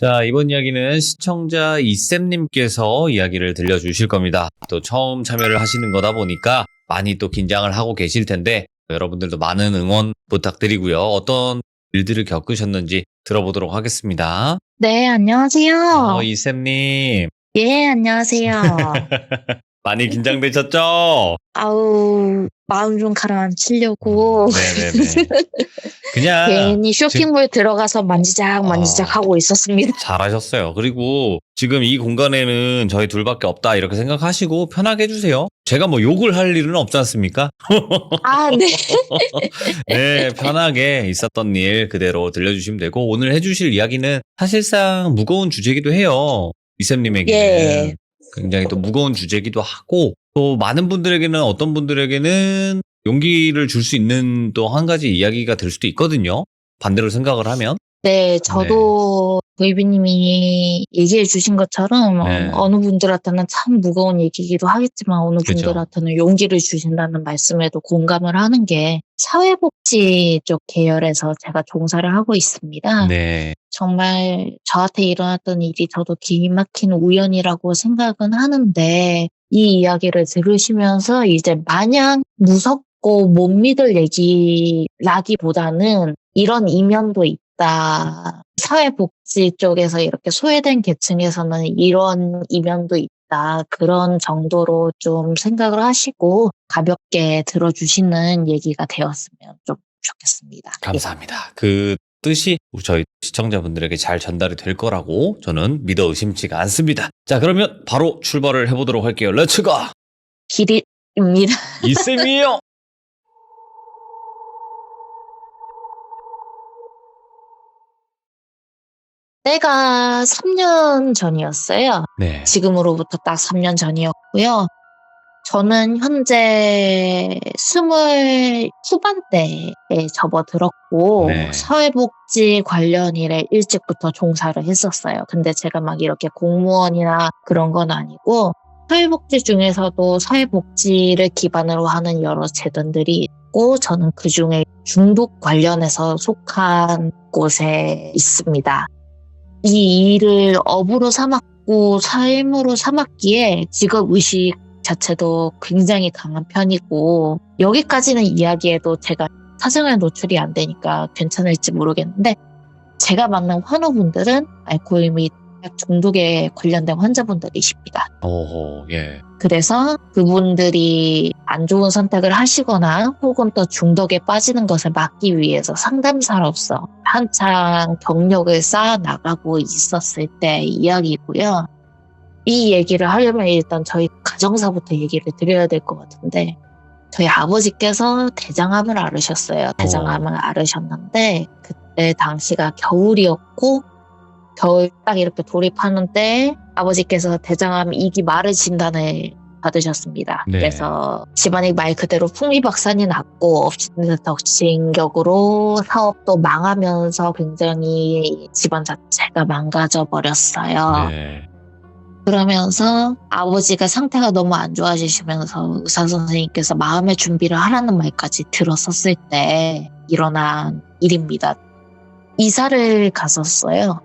자, 이번 이야기는 시청자 이쌤님께서 이야기를 들려주실 겁니다. 또 처음 참여를 하시는 거다 보니까 많이 또 긴장을 하고 계실 텐데 여러분들도 많은 응원 부탁드리고요. 어떤 일들을 겪으셨는지 들어보도록 하겠습니다. 네, 안녕하세요. 이쌤님. 예, 안녕하세요. 많이 긴장되셨죠? 아우, 마음 좀 가라앉히려고 네네네. 그냥 괜히 쇼핑몰 들어가서 만지작 하고 있었습니다. 잘하셨어요. 그리고 지금 이 공간에는 저희 둘밖에 없다 이렇게 생각하시고 편하게 해주세요. 제가 뭐 욕을 할 일은 없지 않습니까? 아, 네. 네, 편하게 있었던 일 그대로 들려주시면 되고 오늘 해주실 이야기는 사실상 무거운 주제이기도 해요. 이쌤님에게는 예. 굉장히 또 무거운 주제이기도 하고 또 많은 분들에게는 어떤 분들에게는 용기를 줄 수 있는 또 한 가지 이야기가 될 수도 있거든요. 반대로 생각을 하면. 네, 저도 도이비님이 얘기해 주신 것처럼 네. 어느 분들한테는 참 무거운 얘기이기도 하겠지만 어느 그죠. 분들한테는 용기를 주신다는 말씀에도 공감을 하는 게 사회복지 쪽 계열에서 제가 종사를 하고 있습니다. 네. 정말 저한테 일어났던 일이 저도 기막힌 우연이라고 생각은 하는데 이 이야기를 들으시면서 이제 마냥 무섭고 못 믿을 얘기라기보다는 이런 이면도 있다. 사회복지 쪽에서 이렇게 소외된 계층에서는 이런 이면도 있다. 그런 정도로 좀 생각을 하시고 가볍게 들어주시는 얘기가 되었으면 좀 좋겠습니다. 감사합니다. 그 뜻이 저희 시청자분들에게 잘 전달이 될 거라고 저는 믿어 의심치가 않습니다. 자, 그러면 바로 출발을 해보도록 할게요. 렛츠고! 기릿입니다. 이쌤이에요! 때가 3년 전이었어요. 네. 지금으로부터 딱 3년 전이었고요. 저는 현재 20 후반대에 접어들었고 네. 사회복지 관련 일에 일찍부터 종사를 했었어요. 근데 제가 막 이렇게 공무원이나 그런 건 아니고 사회복지 중에서도 사회복지를 기반으로 하는 여러 재단들이 있고 저는 그중에 중독 관련해서 속한 곳에 있습니다. 이 일을 업으로 삼았고 삶으로 삼았기에 직업의식 자체도 굉장히 강한 편이고 여기까지는 이야기해도 제가 사생활 노출이 안 되니까 괜찮을지 모르겠는데 제가 만난 환우분들은 알코올 및 중독에 관련된 환자분들이십니다. 오호, 예. 그래서 그분들이 안 좋은 선택을 하시거나 혹은 또 중독에 빠지는 것을 막기 위해서 상담사로서 한창 경력을 쌓아 나가고 있었을 때 이야기고요. 이 얘기를 하려면 일단 저희 가정사부터 얘기를 드려야 될 것 같은데 저희 아버지께서 대장암을 앓으셨어요. 대장암을 앓으셨는데 그때 당시가 겨울이었고 겨울 딱 이렇게 돌입하는 때 아버지께서 대장암 2기 말을 진단을 받으셨습니다. 네. 그래서 집안이 말 그대로 풍비박산이 났고 엎친격으로 사업도 망하면서 굉장히 집안 자체가 망가져 버렸어요. 네. 그러면서 아버지가 상태가 너무 안 좋아지시면서 의사 선생님께서 마음의 준비를 하라는 말까지 들었었을 때 일어난 일입니다. 이사를 갔었어요.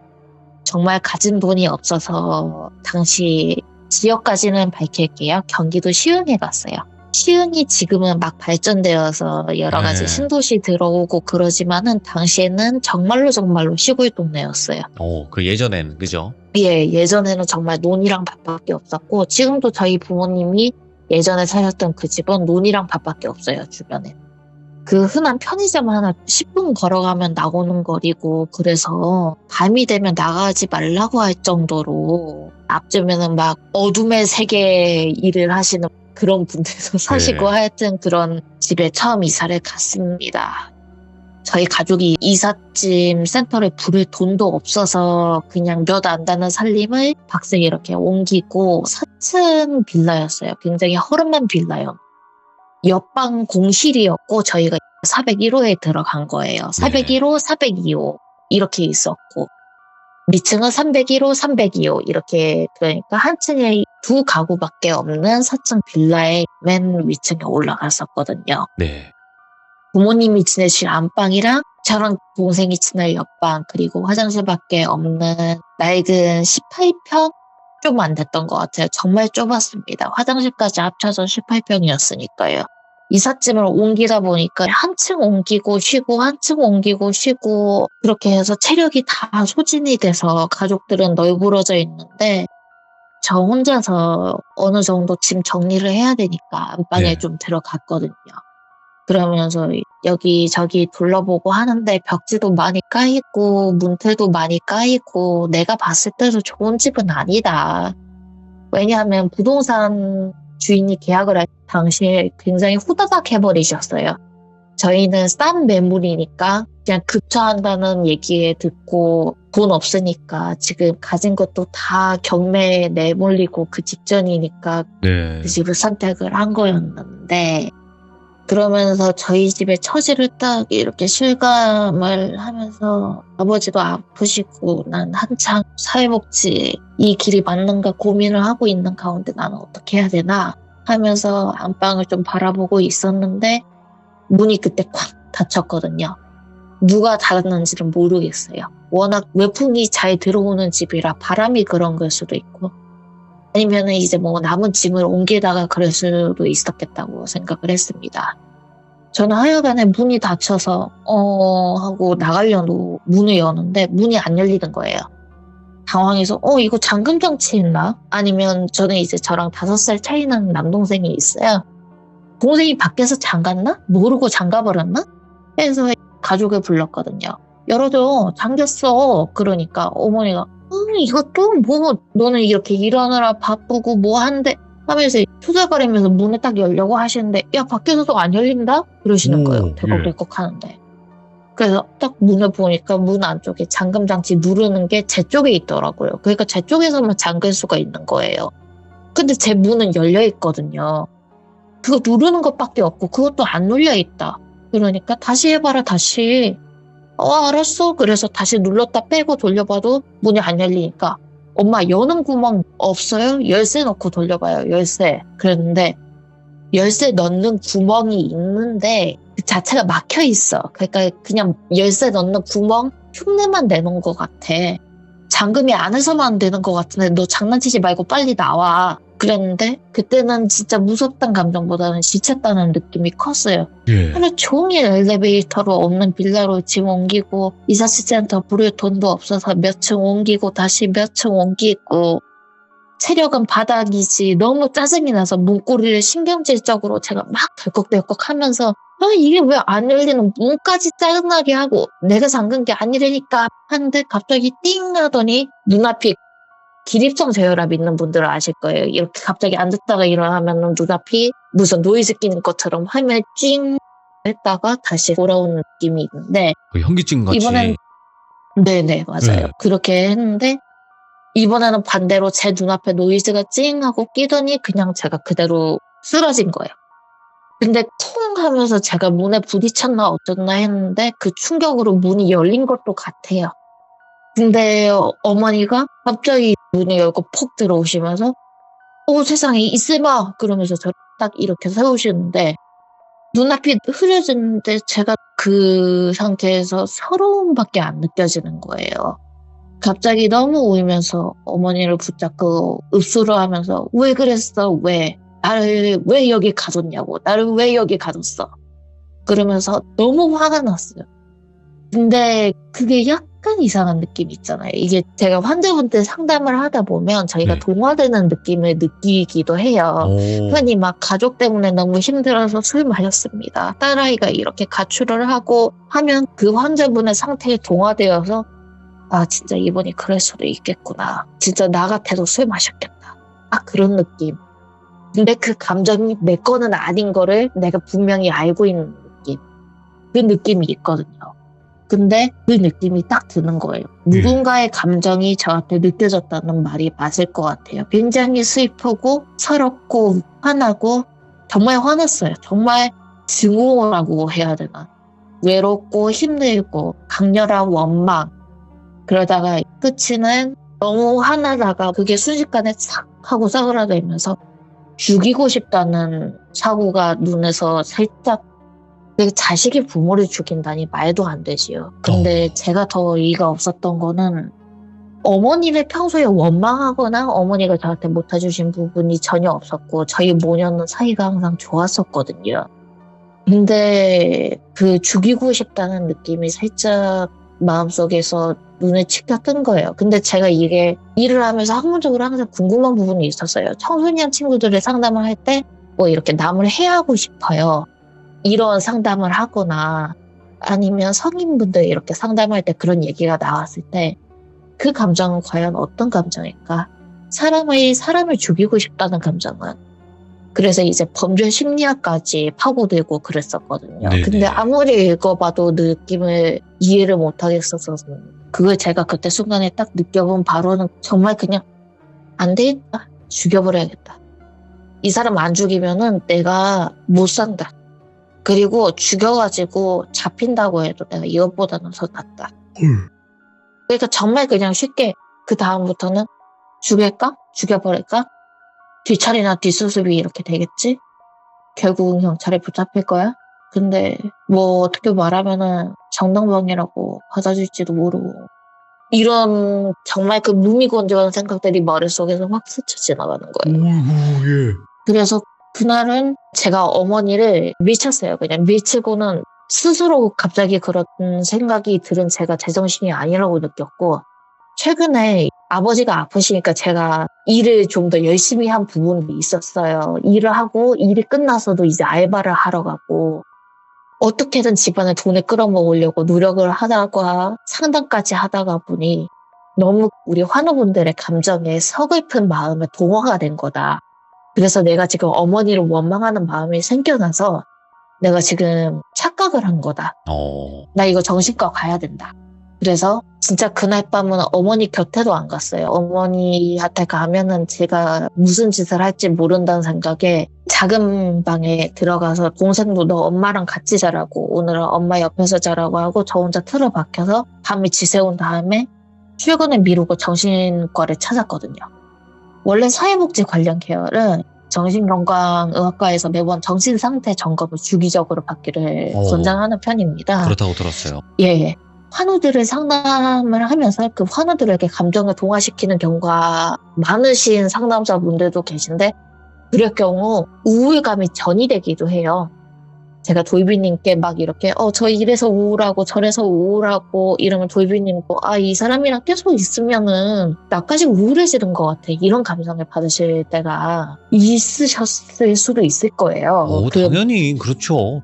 정말 가진 돈이 없어서 당시 지역까지는 밝힐게요. 경기도 시흥에 갔어요. 시흥이 지금은 막 발전되어서 여러 가지 네. 신도시 들어오고 그러지만은 당시에는 정말로 시골 동네였어요. 그 예전에는, 그죠? 예, 예전에는 정말 논이랑 밭밖에 없었고 지금도 저희 부모님이 예전에 사셨던 그 집은 논이랑 밭밖에 없어요, 주변에. 그 흔한 편의점 하나 10분 걸어가면 나오는 거리고 그래서 밤이 되면 나가지 말라고 할 정도로 앞쯤에는 막 어둠의 세계에 일을 하시는 그런 분들도 사시고 하여튼 그런 집에 처음 이사를 갔습니다. 저희 가족이 이삿짐 센터를 부를 돈도 없어서 그냥 몇 안 되는 살림을 박스에 이렇게 옮기고 4층 빌라였어요. 굉장히 허름한 빌라요. 옆방 공실이었고 저희가 401호에 들어간 거예요. 401호, 402호 이렇게 있었고 위층은 301호, 302호 이렇게 그러니까 한 층에 두 가구밖에 없는 4층 빌라의 맨 위층에 올라갔었거든요. 네. 부모님이 지내실 안방이랑 저랑 동생이 지낼 옆방 그리고 화장실밖에 없는 낡은 18평? 좀 안 됐던 것 같아요. 정말 좁았습니다. 화장실까지 합쳐서 18평이었으니까요. 이삿짐을 옮기다 보니까 한층 옮기고 쉬고 한층 옮기고 쉬고 그렇게 해서 체력이 다 소진이 돼서 가족들은 널브러져 있는데 저 혼자서 어느 정도 짐 정리를 해야 되니까 안방에 네. 좀 들어갔거든요. 그러면서 여기저기 둘러보고 하는데 벽지도 많이 까이고 문틀도 많이 까이고 내가 봤을 때도 좋은 집은 아니다. 왜냐하면 부동산 주인이 계약을 할 당시에 굉장히 후다닥 해버리셨어요. 저희는 싼 매물이니까 그냥 급처한다는 얘기에 듣고 돈 없으니까 지금 가진 것도 다 경매에 내몰리고 그 직전이니까 네. 그 집을 선택을 한 거였는데 그러면서 저희 집의 처지를 딱 이렇게 실감을 하면서 아버지도 아프시고 난 한창 사회복지 이 길이 맞는가 고민을 하고 있는 가운데 나는 어떻게 해야 되나 하면서 안방을 좀 바라보고 있었는데 문이 그때 콱 닫혔거든요. 누가 닫았는지는 모르겠어요. 워낙 외풍이 잘 들어오는 집이라 바람이 그런 걸 수도 있고 아니면은 이제 뭐 남은 짐을 옮기다가 그럴 수도 있었겠다고 생각을 했습니다. 저는 하여간에 문이 닫혀서 하고 나가려고 문을 여는데 문이 안 열리는 거예요. 당황해서 이거 잠금 장치 있나? 아니면 저는 이제 저랑 5살 차이 나는 남동생이 있어요. 동생이 밖에서 잠갔나? 모르고 잠가버렸나? 해서 가족을 불렀거든요. 열어줘, 잠겼어. 그러니까 어머니가 이것도 뭐 너는 이렇게 일하느라 바쁘고 뭐 한데 하면서 투덜거리면서 문을 딱 열려고 하시는데 야 밖에서도 안 열린다? 그러시는 거예요. 덜컥덜컥 하는데. 그래서 딱 문을 보니까 문 안쪽에 잠금 장치 누르는 게 제 쪽에 있더라고요. 그러니까 제 쪽에서만 잠글 수가 있는 거예요. 근데 제 문은 열려 있거든요. 그거 누르는 것밖에 없고 그것도 안 눌려 있다. 그러니까 다시 해봐라 다시. 알았어. 그래서 다시 눌렀다 빼고 돌려봐도 문이 안 열리니까 엄마 여는 구멍 없어요? 열쇠 넣고 돌려봐요. 열쇠. 그랬는데 열쇠 넣는 구멍이 있는데 그 자체가 막혀 있어. 그러니까 그냥 열쇠 넣는 구멍 흉내만 내는 것 같아. 잠금이 안에서만 되는 것 같은데 너 장난치지 말고 빨리 나와. 그랬는데 그때는 진짜 무섭다는 감정보다는 지쳤다는 느낌이 컸어요. 예. 하루 종일 엘리베이터로 없는 빌라로 짐 옮기고 이사시센터 부를 돈도 없어서 몇 층 옮기고 다시 몇 층 옮기고 체력은 바닥이지 너무 짜증이 나서 문고리를 신경질적으로 제가 막 덜컥덜컥 하면서 이게 왜 안 열리는 문까지 짜증나게 하고 내가 잠근 게 아니라니까 하는데 갑자기 띵 하더니 눈앞이 기립성 저혈압 있는 분들은 아실 거예요. 이렇게 갑자기 앉았다가 일어나면 눈앞이 무슨 노이즈 끼는 것처럼 화면에 찡 했다가 다시 돌아오는 느낌이 있는데 현기증 같이. 이번엔 네네 맞아요. 네. 그렇게 했는데 이번에는 반대로 제 눈앞에 노이즈가 찡 하고 끼더니 그냥 제가 그대로 쓰러진 거예요. 근데 쿵 하면서 제가 문에 부딪혔나 어쩌나 했는데 그 충격으로 문이 열린 것도 같아요. 근데 어머니가 갑자기 문을 열고 폭 들어오시면서 세상에 이쌤아 그러면서 저를 딱 이렇게 세우시는데 눈앞이 흐려지는데 제가 그 상태에서 서러움밖에 안 느껴지는 거예요. 갑자기 너무 울면서 어머니를 붙잡고 읍소를 하면서 왜 그랬어? 왜? 나를 왜 여기 가뒀냐고. 나를 왜 여기 가뒀어? 그러면서 너무 화가 났어요. 근데 그게 약간 이상한 느낌이 있잖아요. 이게 제가 환자분들 상담을 하다 보면 저희가 네. 동화되는 느낌을 느끼기도 해요. 흔히 막 가족 때문에 너무 힘들어서 술 마셨습니다. 딸아이가 이렇게 가출을 하고 하면 그 환자분의 상태에 동화되어서 진짜 이분이 그럴 수도 있겠구나. 진짜 나 같아도 술 마셨겠다. 그런 느낌. 근데 그 감정이 내 거는 아닌 거를 내가 분명히 알고 있는 느낌. 그 느낌이 있거든요. 근데 그 느낌이 딱 드는 거예요. 누군가의 감정이 저한테 느껴졌다는 말이 맞을 것 같아요. 굉장히 슬프고 서럽고 화나고 정말 화났어요. 정말 증오라고 해야 되나. 외롭고 힘들고 강렬한 원망. 그러다가 끝이는 너무 화나다가 그게 순식간에 싹 하고 사그라들면서 죽이고 싶다는 사고가 눈에서 살짝 근데 자식이 부모를 죽인다니 말도 안 되지요. 근데 제가 더 이의가 없었던 거는 어머니를 평소에 원망하거나 어머니가 저한테 못해주신 부분이 전혀 없었고 저희 모녀는 사이가 항상 좋았었거든요. 근데 그 죽이고 싶다는 느낌이 살짝 마음속에서 눈에 치켜 뜬 거예요. 근데 제가 이게 일을 하면서 학문적으로 항상 궁금한 부분이 있었어요. 청소년 친구들을 상담을 할 때 뭐 이렇게 남을 해하고 싶어요. 이런 상담을 하거나 아니면 성인분들 이렇게 상담할 때 그런 얘기가 나왔을 때 그 감정은 과연 어떤 감정일까? 사람을 죽이고 싶다는 감정은. 그래서 이제 범죄 심리학까지 파고들고 그랬었거든요. 네네. 근데 아무리 읽어봐도 느낌을 이해를 못하겠어서 그걸 제가 그때 순간에 딱 느껴본 바로는 정말 그냥 안 되겠다. 죽여버려야겠다. 이 사람 안 죽이면은 내가 못 산다. 그리고 죽여가지고 잡힌다고 해도 내가 이것보다는 더 낫다. 그러니까 정말 그냥 쉽게 그 다음부터는 죽일까? 죽여버릴까? 뒤처리나 뒷수습이 이렇게 되겠지? 결국은 경찰에 붙잡힐 거야? 근데 뭐 어떻게 말하면은 정당방위라고 받아줄지도 모르고 이런 정말 그 무미건조한 생각들이 머릿속에서 확 스쳐 지나가는 거예요. 예. 그래서 그날은 제가 어머니를 밀쳤어요. 그냥 밀치고는 스스로 갑자기 그런 생각이 들은 제가 제정신이 아니라고 느꼈고 최근에 아버지가 아프시니까 제가 일을 좀 더 열심히 한 부분이 있었어요. 일을 하고 일이 끝나서도 이제 알바를 하러 가고 어떻게든 집안에 돈을 끌어모으려고 노력을 하다가 상담까지 하다가 보니 너무 우리 환우분들의 감정에 서글픈 마음에 동화가 된 거다. 그래서 내가 지금 어머니를 원망하는 마음이 생겨나서 내가 지금 착각을 한 거다. 나 이거 정신과 가야 된다. 그래서 진짜 그날 밤은 어머니 곁에도 안 갔어요. 어머니한테 가면은 제가 무슨 짓을 할지 모른다는 생각에 작은 방에 들어가서 동생도 너 엄마랑 같이 자라고 오늘은 엄마 옆에서 자라고 하고 저 혼자 틀어 박혀서 밤이 지새운 다음에 출근을 미루고 정신과를 찾았거든요. 원래 사회복지 관련 계열은 정신건강의학과에서 매번 정신상태 점검을 주기적으로 받기를 권장하는 편입니다. 그렇다고 들었어요. 예. 환우들을 상담을 하면서 그 환우들에게 감정을 동화시키는 경우가 많으신 상담자분들도 계신데 그럴 경우 우울감이 전이되기도 해요. 제가 돌비님께 막 이렇게 저 이래서 우울하고 저래서 우울하고 이러면 돌비님도 이 사람이랑 계속 있으면은 나까지 우울해지는 것 같아. 이런 감정을 받으실 때가 있으셨을 수도 있을 거예요. 당연히 그렇죠.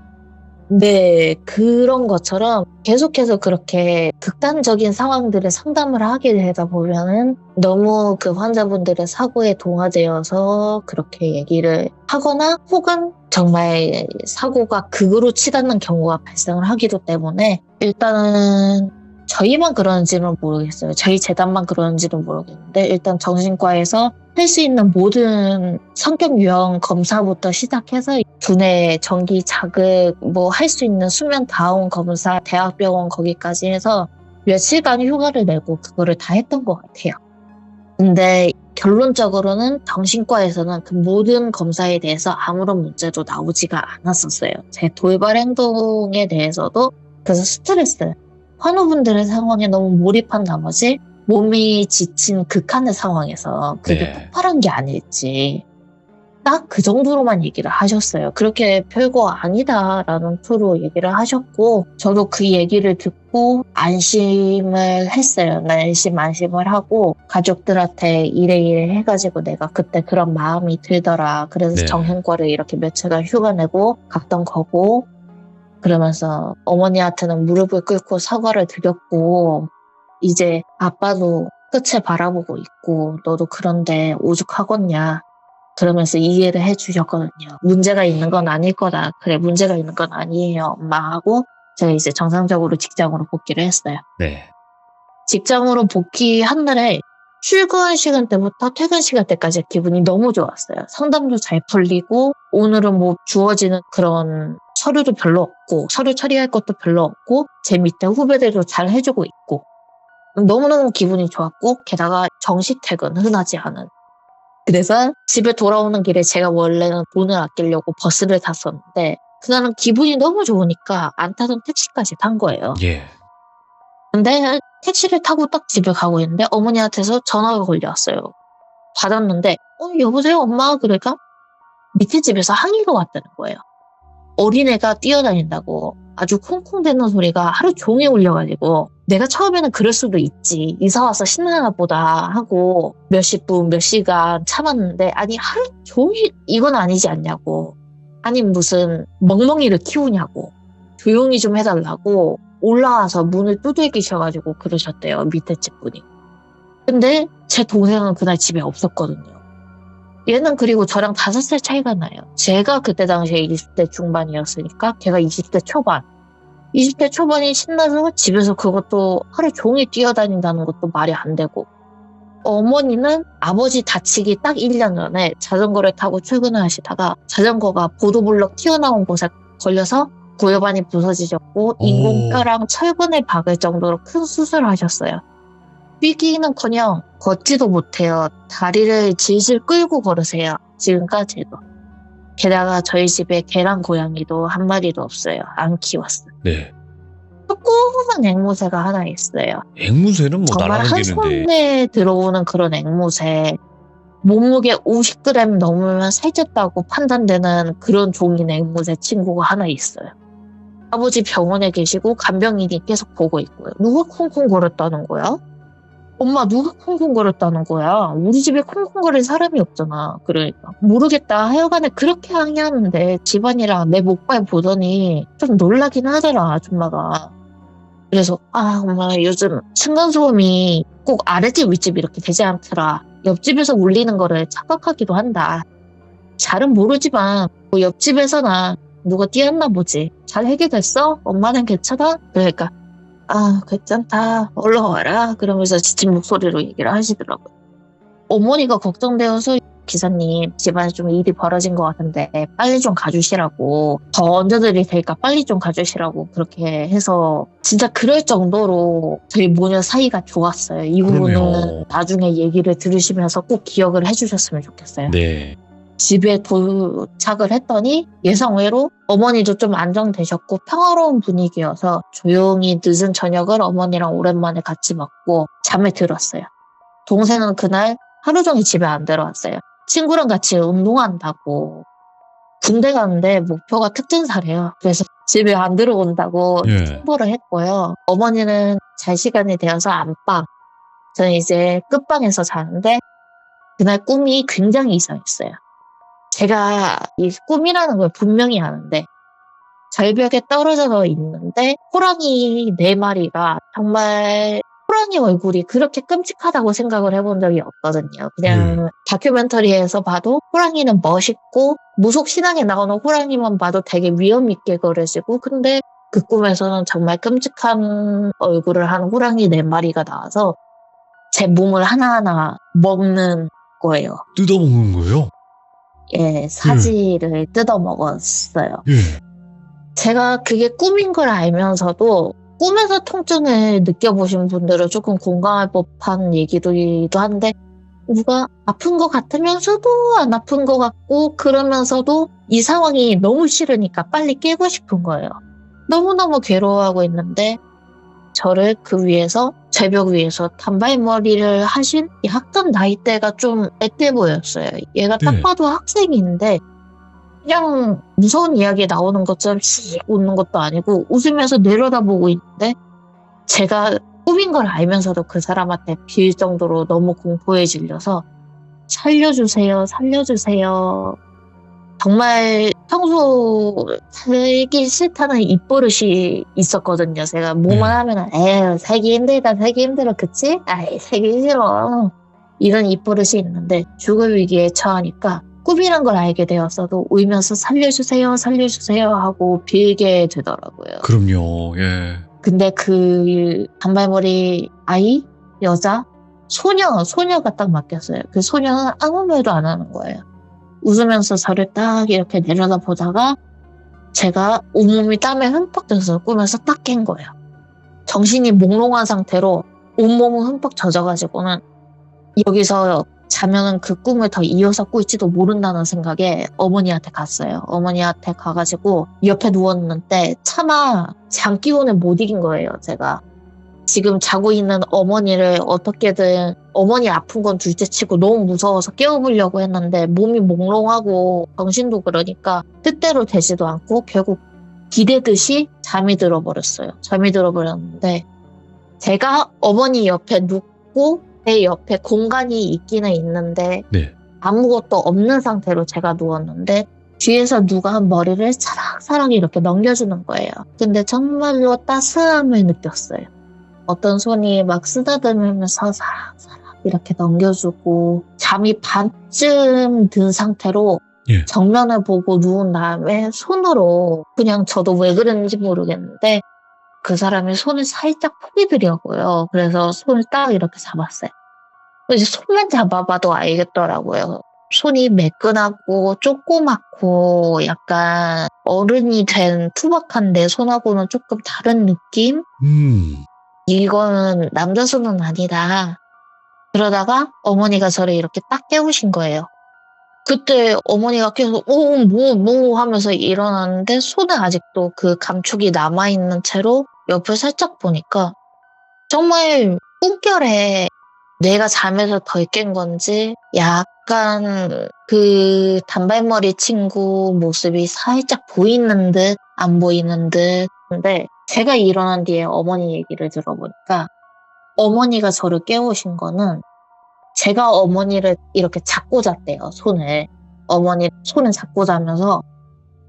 네, 그런 것처럼 계속해서 그렇게 극단적인 상황들을 상담을 하게 되다 보면은 너무 그 환자분들의 사고에 동화되어서 그렇게 얘기를 하거나 혹은 정말 사고가 극으로 치닫는 경우가 발생을 하기도 때문에 일단은 저희만 그런지는 모르겠어요. 저희 재단만 그런지는 모르겠는데 일단 정신과에서 할 수 있는 모든 성격 유형 검사부터 시작해서 두뇌 정기 자극 뭐 할 수 있는 수면 다운 검사 대학병원 거기까지 해서 며칠간 휴가를 내고 그거를 다 했던 것 같아요. 근데 결론적으로는 정신과에서는 그 모든 검사에 대해서 아무런 문제도 나오지가 않았었어요. 제 돌발 행동에 대해서도 그래서 스트레스 환우분들의 상황에 너무 몰입한 나머지 몸이 지친 극한의 상황에서 그게 폭발한 게 아닐지 딱 그 정도로만 얘기를 하셨어요. 그렇게 별거 아니다라는 투로 얘기를 하셨고 저도 그 얘기를 듣고 안심을 했어요. 안심을 하고 가족들한테 이래 해가지고 내가 그때 그런 마음이 들더라. 그래서 정신과를 이렇게 며칠간 휴가 내고 갔던 거고 그러면서 어머니한테는 무릎을 꿇고 사과를 드렸고 이제 아빠도 끝을 바라보고 있고 너도 그런데 오죽하겠냐 그러면서 이해를 해주셨거든요. 문제가 있는 건 아닐 거다. 그래 문제가 있는 건 아니에요 엄마 하고 제가 이제 정상적으로 직장으로 복귀를 했어요. 네. 직장으로 복귀한 날에 출근 시간대부터 퇴근 시간대까지 기분이 너무 좋았어요. 상담도 잘 풀리고 오늘은 뭐 주어지는 그런 서류도 별로 없고 서류 처리할 것도 별로 없고 제 밑에 후배들도 잘 해주고 있고 너무너무 기분이 좋았고 게다가 정시 퇴근 흔하지 않은 그래서 집에 돌아오는 길에 제가 원래는 돈을 아끼려고 버스를 탔었는데 그날은 기분이 너무 좋으니까 안 타던 택시까지 탄 거예요. 예. 근데 택시를 타고 딱 집에 가고 있는데 어머니한테서 전화가 걸려왔어요. 받았는데 여보세요 엄마? 그러니까 밑에 집에서 항의가 왔다는 거예요. 어린애가 뛰어다닌다고 아주 콩콩대는 소리가 하루 종일 울려가지고 내가 처음에는 그럴 수도 있지. 이사 와서 신나나 보다 하고 몇십 분, 몇 시간 참았는데 아니 하루 종일 이건 아니지 않냐고. 아니 무슨 멍멍이를 키우냐고. 조용히 좀 해달라고 올라와서 문을 두들기셔가지고 그러셨대요. 밑에 집 분이. 근데 제 동생은 그날 집에 없었거든요. 얘는 그리고 저랑 5살 차이가 나요. 제가 그때 당시에 20대 중반이었으니까 걔가 20대 초반. 20대 초반이 신나서 집에서 그것도 하루 종일 뛰어다닌다는 것도 말이 안 되고. 어머니는 아버지 다치기 딱 1년 전에 자전거를 타고 출근을 하시다가 자전거가 보도블럭 튀어나온 곳에 걸려서 고혈관이 부서지셨고 인공뼈랑 철근을 박을 정도로 큰 수술을 하셨어요. 뛰기는커녕 걷지도 못해요. 다리를 질질 끌고 걸으세요. 지금까지도. 게다가 저희 집에 개랑 고양이도 한 마리도 없어요. 안 키웠어요. 네. 조그만 앵무새가 하나 있어요. 앵무새는 뭐 정말 한 날아다니는데. 손에 들어오는 그런 앵무새. 몸무게 50g 넘으면 살쪘다고 판단되는 그런 종인 앵무새 친구가 하나 있어요. 아버지 병원에 계시고 간병인이 계속 보고 있고요. 누가 쿵쿵거렸다는 거야? 엄마 누가 쿵쿵거렸다는 거야? 우리 집에 쿵쿵거릴 사람이 없잖아. 그러니까 모르겠다. 하여간에 그렇게 항의하는데 집안이랑 내 목발 보더니 좀 놀라긴 하더라 아줌마가. 그래서 엄마 요즘 층간소음이 꼭 아랫집 윗집 이렇게 되지 않더라. 옆집에서 울리는 거를 착각하기도 한다. 잘은 모르지만 뭐 옆집에서나 누가 뛰었나 보지. 잘 해결됐어? 엄마는 괜찮아? 그러니까 괜찮다. 얼른 와라. 그러면서 지친 목소리로 얘기를 하시더라고요. 어머니가 걱정되어서 기사님 집안에 좀 일이 벌어진 것 같은데 빨리 좀 가주시라고 더 얹어드릴 테니까 빨리 좀 가주시라고 그렇게 해서 진짜 그럴 정도로 저희 모녀 사이가 좋았어요. 이 부분은 그럼요. 나중에 얘기를 들으시면서 꼭 기억을 해주셨으면 좋겠어요. 네. 집에 도착을 했더니 예상외로 어머니도 좀 안정되셨고 평화로운 분위기여서 조용히 늦은 저녁을 어머니랑 오랜만에 같이 먹고 잠에 들었어요. 동생은 그날 하루 종일 집에 안 들어왔어요. 친구랑 같이 운동한다고. 군대 가는데 목표가 특전사래요. 그래서 집에 안 들어온다고 예. 통보를 했고요. 어머니는 잘 시간이 되어서 안방. 저는 이제 끝방에서 자는데 그날 꿈이 굉장히 이상했어요. 제가 이 꿈이라는 걸 분명히 아는데 절벽에 떨어져 있는데 호랑이 4마리가 정말 호랑이 얼굴이 그렇게 끔찍하다고 생각을 해본 적이 없거든요. 그냥 다큐멘터리에서 봐도 호랑이는 멋있고 무속신앙에 나오는 호랑이만 봐도 되게 위험 있게 그려지고 근데 그 꿈에서는 정말 끔찍한 얼굴을 한 호랑이 4마리가 나와서 제 몸을 하나하나 먹는 거예요. 뜯어먹는 거예요? 예, 사지를 뜯어먹었어요. 예. 제가 그게 꿈인 걸 알면서도 꿈에서 통증을 느껴보신 분들은 조금 공감할 법한 얘기이기도 한데 누가 아픈 것 같으면서도 안 아픈 것 같고 그러면서도 이 상황이 너무 싫으니까 빨리 깨고 싶은 거예요. 너무너무 괴로워하고 있는데 저를 그 위에서 절벽 위에서 단발머리를 하신 이 학생 나이대가 좀 앳돼 보였어요. 얘가 딱 네. 봐도 학생인데 그냥 무서운 이야기에 나오는 것처럼 씩 웃는 것도 아니고 웃으면서 내려다보고 있는데 제가 꿈인 걸 알면서도 그 사람한테 빌 정도로 너무 공포에 질려서 살려주세요, 살려주세요. 정말 평소 살기 싫다는 입버릇이 있었거든요. 제가 뭐만 하면은 에휴 살기 힘들다, 살기 힘들어, 그치? 아이 살기 싫어. 이런 입버릇이 있는데 죽을 위기에 처하니까 꿈이란 걸 알게 되었어도 울면서 살려주세요, 살려주세요 하고 빌게 되더라고요. 그럼요. 예. 근데 그 단발머리 아이, 여자, 소녀가 딱 맡겼어요. 그 소녀는 아무 말도 안 하는 거예요. 웃으면서 저를 딱 이렇게 내려다보다가 제가 온몸이 땀에 흠뻑 젖어서 꿈에서 딱 깬 거예요. 정신이 몽롱한 상태로 온몸은 흠뻑 젖어가지고는 여기서 자면은 그 꿈을 더 이어서 꿀지도 모른다는 생각에 어머니한테 갔어요. 어머니한테 가가지고 옆에 누웠는데 차마 장기운을 못 이긴 거예요, 제가. 지금 자고 있는 어머니를 어떻게든 어머니 아픈 건 둘째치고 너무 무서워서 깨워보려고 했는데 몸이 몽롱하고 정신도 그러니까 뜻대로 되지도 않고 결국 기대듯이 잠이 들어버렸어요. 잠이 들어버렸는데 제가 어머니 옆에 눕고 제 옆에 공간이 있기는 있는데 네. 아무것도 없는 상태로 제가 누웠는데 뒤에서 누가 머리를 사락사락 이렇게 넘겨주는 거예요. 근데 정말로 따스함을 느꼈어요. 어떤 손이 막 쓰다듬으면서 사락사락 이렇게 넘겨주고 잠이 반쯤 든 상태로 예. 정면을 보고 누운 다음에 손으로 그냥 저도 왜 그랬는지 모르겠는데 그 사람이 손을 살짝 포기더라고요. 그래서 손을 딱 이렇게 잡았어요. 이제 손만 잡아봐도 알겠더라고요. 손이 매끈하고 조그맣고 약간 어른이 된 투박한 내 손하고는 조금 다른 느낌? 이거는 남자 손은 아니다. 그러다가 어머니가 저를 이렇게 딱 깨우신 거예요. 그때 어머니가 계속 뭐 하면서 일어났는데 손에 아직도 그 감촉이 남아있는 채로 옆을 살짝 보니까 정말 꿈결에 내가 잠에서 덜 깬 건지 약간 그 단발머리 친구 모습이 살짝 보이는 듯 안 보이는 듯. 근데 제가 일어난 뒤에 어머니 얘기를 들어보니까 어머니가 저를 깨우신 거는 제가 어머니를 이렇게 잡고 잤대요, 손을. 어머니 손을 잡고 자면서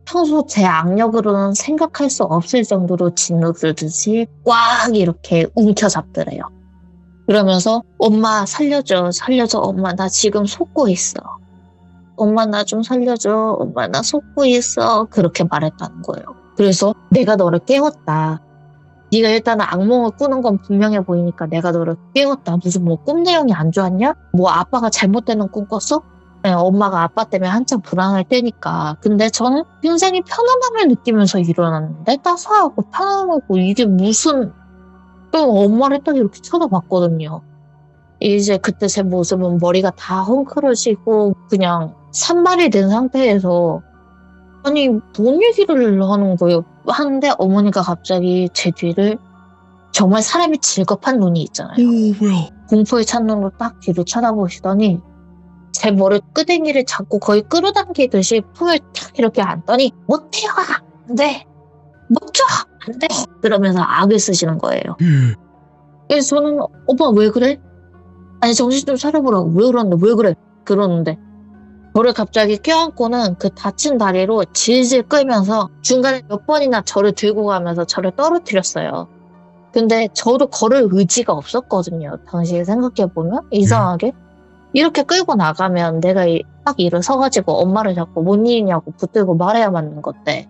평소 제 악력으로는 생각할 수 없을 정도로 짓누르듯이 꽉 이렇게 움켜잡더래요. 그러면서 엄마 살려줘, 엄마 나 지금 속고 있어. 엄마 나 좀 살려줘, 엄마 나 속고 있어. 그렇게 말했다는 거예요. 그래서 내가 너를 깨웠다. 네가 일단은 악몽을 꾸는 건 분명해 보이니까 내가 너를 깨웠다. 무슨 뭐 꿈 내용이 안 좋았냐? 뭐 아빠가 잘못되는 꿈 꿨어? 네, 엄마가 아빠 때문에 한참 불안할 때니까. 근데 저는 굉장히 편안함을 느끼면서 일어났는데 따스하고 편안하고 이게 무슨 또 엄마를 딱 이렇게 쳐다봤거든요. 이제 그때 제 모습은 머리가 다 헝클어지고 그냥 산발이 된 상태에서 아니 뭔 얘기를 하는 거예요. 하는데 어머니가 갑자기 제 뒤를 정말 사람이 질겁한 눈이 있잖아요. 뭐야? 공포에 찬 눈으로 딱 뒤를 쳐다보시더니 제 머리 끄댕이를 잡고 거의 끌어당기듯이 품을 탁 이렇게 안더니 못 뛰어가! 안 돼! 못 줘! 안 돼! 그러면서 악을 쓰시는 거예요. 그래서 저는 오빠 왜 그래? 아니 정신 좀 차려보라고. 왜 그러는데 왜 그래? 그러는데 저를 갑자기 껴안고는 그 다친 다리로 질질 끌면서 중간에 몇 번이나 저를 들고 가면서 저를 떨어뜨렸어요. 근데 저도 걸을 의지가 없었거든요. 당시에 생각해보면 이상하게 이렇게 끌고 나가면 내가 딱 일어서가지고 엄마를 잡고 뭔 일이냐고 붙들고 말해야 맞는 건데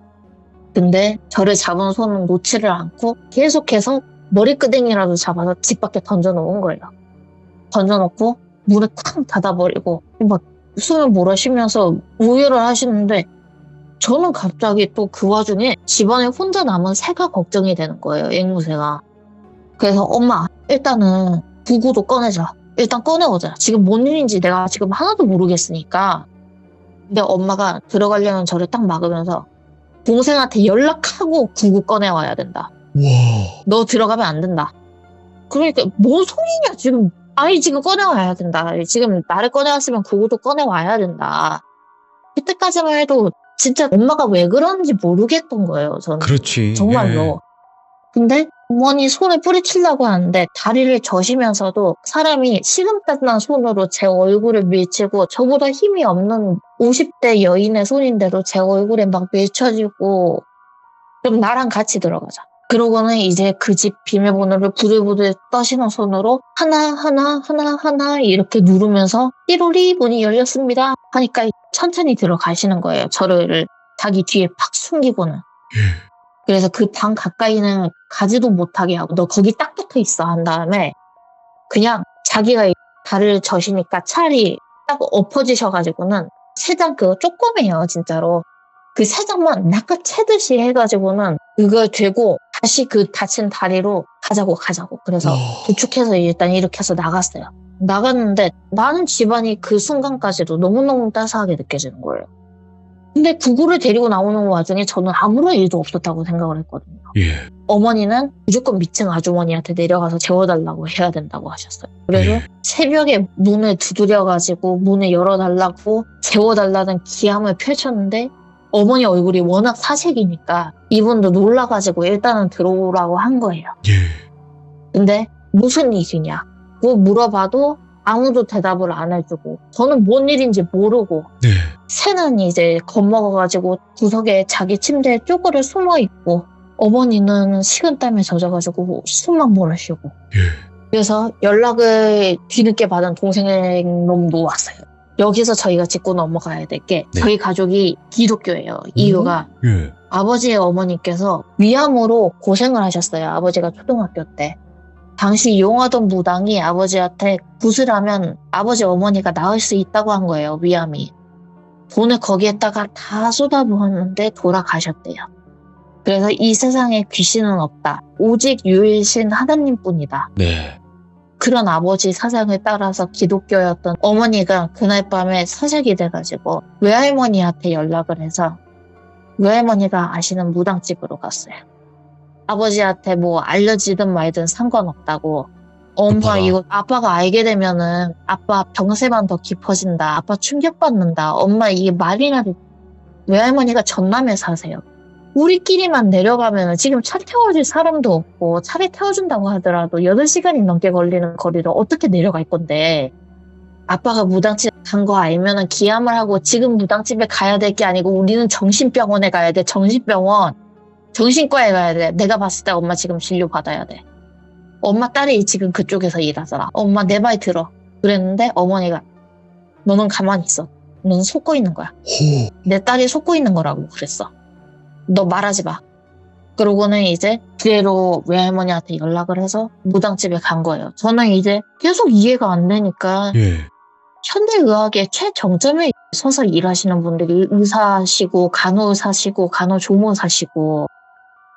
근데 저를 잡은 손은 놓지를 않고 계속해서 머리끄댕이라도 잡아서 집 밖에 던져놓은 거예요. 던져놓고 문을 탁 닫아버리고 막 숨을 몰아쉬면서 우유를 하시는데 저는 갑자기 또 그 와중에 집안에 혼자 남은 새가 걱정이 되는 거예요. 앵무새가. 그래서 엄마 일단은 구구도 꺼내자. 일단 꺼내오자. 지금 뭔 일인지 내가 지금 하나도 모르겠으니까. 근데 엄마가 들어가려면 저를 딱 막으면서 동생한테 연락하고 구구 꺼내와야 된다. 와. 너 들어가면 안 된다. 그러니까 뭔 소리냐 지금. 아니 지금 꺼내와야 된다. 지금 나를 꺼내왔으면 구구도 꺼내와야 된다. 그때까지만 해도 진짜 엄마가 왜 그런지 모르겠던 거예요. 저는. 그렇지. 정말로. 예. 근데 어머니 손을 뿌리치려고 하는데 다리를 저시면서도 사람이 시금단난 손으로 제 얼굴을 밀치고 저보다 힘이 없는 50대 여인의 손인데도 제 얼굴에 막 밀쳐지고 그럼 나랑 같이 들어가자. 그러고는 이제 그 집 비밀번호를 부들부들 떠시는 손으로 하나 이렇게 누르면서 띠로리 문이 열렸습니다 하니까 천천히 들어가시는 거예요. 저를 자기 뒤에 팍 숨기고는. 그래서 그 방 가까이는 가지도 못하게 하고 너 거기 딱 붙어 있어 한 다음에 그냥 자기가 다리를 저시니까 차라리 딱 엎어지셔가지고는 세 장 그거 조그매요 진짜로. 그 세 장만 낚아채듯이 해가지고는 그걸 들고 다시 그 다친 다리로 가자고. 그래서 도축해서 일단 이렇게 해서 나갔어요. 나갔는데 나는 집안이 그 순간까지도 너무너무 따스하게 느껴지는 거예요. 근데 구구를 데리고 나오는 와중에 저는 아무런 일도 없었다고 생각을 했거든요. 예. 어머니는 무조건 미층 아주머니한테 내려가서 재워달라고 해야 된다고 하셨어요. 그래서 네. 새벽에 문을 두드려가지고 문을 열어달라고 재워달라는 기함을 펼쳤는데 어머니 얼굴이 워낙 사색이니까 이분도 놀라가지고 일단은 들어오라고 한 거예요. 예. 근데 무슨 일이냐고 물어봐도 아무도 대답을 안 해주고 저는 뭔 일인지 모르고 네. 새는 이제 겁먹어가지고 구석에 자기 침대에 쪼그려 숨어있고 어머니는 식은땀에 젖어가지고 숨만 몰아쉬고 예. 그래서 연락을 뒤늦게 받은 동생 놈도 왔어요. 여기서 저희가 짚고 넘어가야 될 게 네. 저희 가족이 기독교예요. 이유가 예. 아버지의 어머니께서 위암으로 고생을 하셨어요. 아버지가 초등학교 때. 당시 이용하던 무당이 아버지한테 굿을 하면 아버지 어머니가 나을 수 있다고 한 거예요. 위암이. 돈을 거기에다가 다 쏟아부었는데 돌아가셨대요. 그래서 이 세상에 귀신은 없다. 오직 유일신 하나님뿐이다. 네. 그런 아버지 사상을 따라서 기독교였던 어머니가 그날 밤에 사색이 돼가지고 외할머니한테 연락을 해서 외할머니가 아시는 무당집으로 갔어요. 아버지한테 뭐 알려지든 말든 상관없다고. 엄마 이거 아빠가 알게 되면은 아빠 병세만 더 깊어진다. 아빠 충격받는다. 엄마 이게 말이나 돼. 외할머니가 전남에 사세요. 우리끼리만 내려가면 지금 차 태워줄 사람도 없고 차를 태워준다고 하더라도 8시간이 넘게 걸리는 거리를 어떻게 내려갈 건데 아빠가 무당집 간 거 알면은 기함을 하고 지금 무당집에 가야 될 게 아니고 우리는 정신병원에 가야 돼. 정신병원. 정신과에 가야 돼. 내가 봤을 때 엄마 지금 진료 받아야 돼. 엄마 딸이 지금 그쪽에서 일하잖아. 엄마 내 말 들어. 그랬는데 어머니가 너는 가만히 있어. 너는 속고 있는 거야. 내 딸이 속고 있는 거라고 그랬어. 너 말하지 마. 그러고는 이제 그대로 외할머니한테 연락을 해서 무당집에 간 거예요. 저는 이제 계속 이해가 안 되니까 예. 현대의학의 최정점에 서서 일하시는 분들이 의사시고 간호사시고 간호조무사시고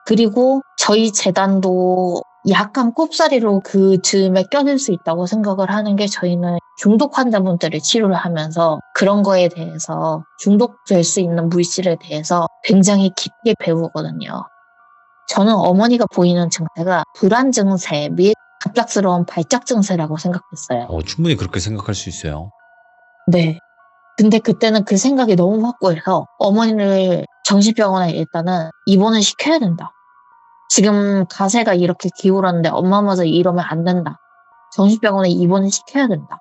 그리고 저희 재단도 약간 꼽사리로 그 즈음에 껴들 수 있다고 생각을 하는 게 저희는 중독 환자분들을 치료를 하면서 그런 거에 대해서 중독될 수 있는 물질에 대해서 굉장히 깊게 배우거든요. 저는 어머니가 보이는 증세가 불안 증세 및 갑작스러운 발작 증세라고 생각했어요. 충분히 그렇게 생각할 수 있어요. 네. 근데 그때는 그 생각이 너무 확고해서 어머니를 정신병원에 일단은 입원을 시켜야 된다. 지금 가세가 이렇게 기울었는데 엄마마저 이러면 안 된다. 정신병원에 입원을 시켜야 된다.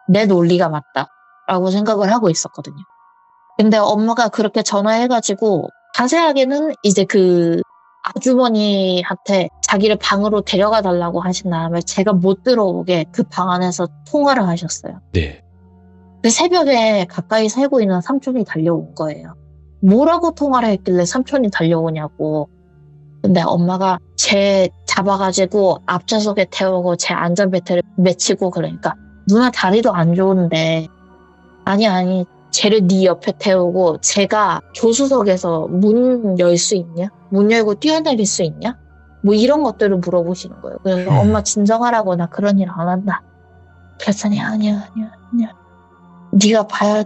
내 논리가 맞다. 라고 생각을 하고 있었거든요. 근데 엄마가 그렇게 전화해가지고 자세하게는 이제 그 아주머니한테 자기를 방으로 데려가 달라고 하신 다음에 제가 못 들어오게 그 방 안에서 통화를 하셨어요. 네. 그 새벽에 가까이 살고 있는 삼촌이 달려온 거예요. 뭐라고 통화를 했길래 삼촌이 달려오냐고. 근데 엄마가 쟤 잡아가지고 앞좌석에 태우고 쟤 안전벨트를 맺히고 그러니까 누나 다리도 안 좋은데 아니 쟤를 네 옆에 태우고 쟤가 조수석에서 문 열 수 있냐? 문 열고 뛰어내릴 수 있냐? 뭐 이런 것들을 물어보시는 거예요. 그래서 엄마 진정하라고 나 그런 일 안 한다. 그랬더니 아니야. 네가 봐야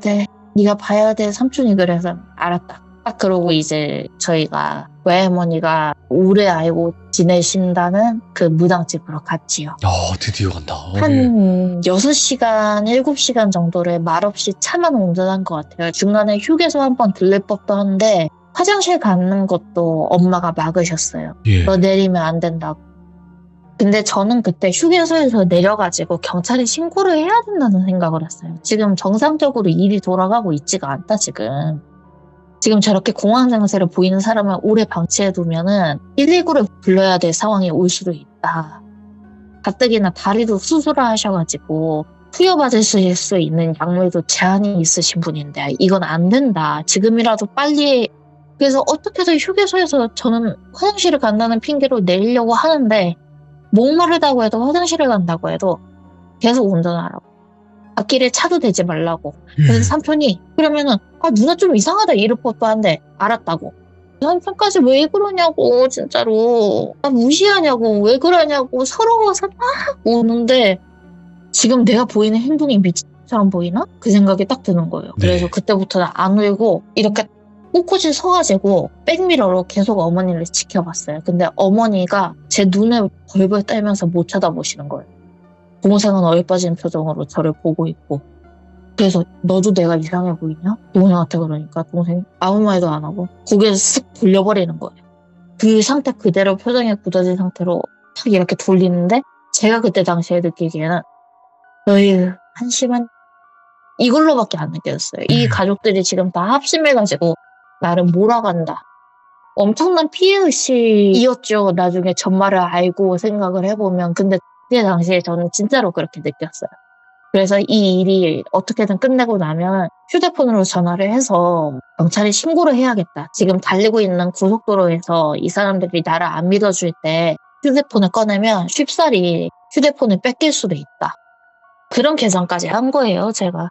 돼. 삼촌이 그래서 알았다. 딱 그러고 이제 저희가 외할머니가 오래 알고 지내신다는 그 무당집으로 갔지요. 드디어 간다. 한 6시간, 7시간 정도를 말없이 차만 운전한 것 같아요. 중간에 휴게소 한번 들릴 법도 한데 화장실 가는 것도 엄마가 막으셨어요. 예. 너 내리면 안 된다고. 근데 저는 그때 휴게소에서 내려가지고 경찰에 신고를 해야 된다는 생각을 했어요. 지금 정상적으로 일이 돌아가고 있지가 않다, 지금. 지금 저렇게 공황 증세를 보이는 사람을 오래 방치해두면은 119를 불러야 될 상황이 올 수도 있다. 가뜩이나 다리도 수술을 하셔가지고 투여받으실 수 있는 약물도 제한이 있으신 분인데 이건 안 된다. 지금이라도 빨리. 그래서 어떻게든 휴게소에서 저는 화장실을 간다는 핑계로 내리려고 하는데 목마르다고 해도 화장실을 간다고 해도 계속 운전하라고. 앞길에 차도 대지 말라고. 그래서 삼촌이 그러면은 누나 좀 이상하다 이럴 법도 한데 알았다고. 삼촌까지 왜 그러냐고 진짜로. 나 무시하냐고 왜 그러냐고 서러워서 막 오는데 지금 내가 보이는 행동이 미친처럼 보이나? 그 생각이 딱 드는 거예요. 그래서 네. 그때부터는 안 울고 이렇게 꿋꿋이 서가지고 백미러로 계속 어머니를 지켜봤어요. 근데 어머니가 제 눈에 벌벌 떨면서 못 쳐다보시는 거예요. 동생은 얼빠진 표정으로 저를 보고 있고. 그래서 너도 내가 이상해 보이냐? 동생한테 그러니까 동생이 아무 말도 안 하고 고개를 쓱 돌려버리는 거예요. 그 상태 그대로 표정이 굳어진 상태로 탁 이렇게 돌리는데 제가 그때 당시에 느끼기에는 너희 한심한 이걸로밖에 안 느껴졌어요. 이 가족들이 지금 다 합심해가지고 나를 몰아간다. 엄청난 피해의식이었죠. 나중에 전말을 알고 생각을 해보면. 근데 그때 당시에 저는 진짜로 그렇게 느꼈어요. 그래서 이 일이 어떻게든 끝내고 나면 휴대폰으로 전화를 해서 경찰에 신고를 해야겠다. 지금 달리고 있는 고속도로에서 이 사람들이 나를 안 믿어줄 때 휴대폰을 꺼내면 쉽사리 휴대폰을 뺏길 수도 있다. 그런 계산까지 한 거예요, 제가.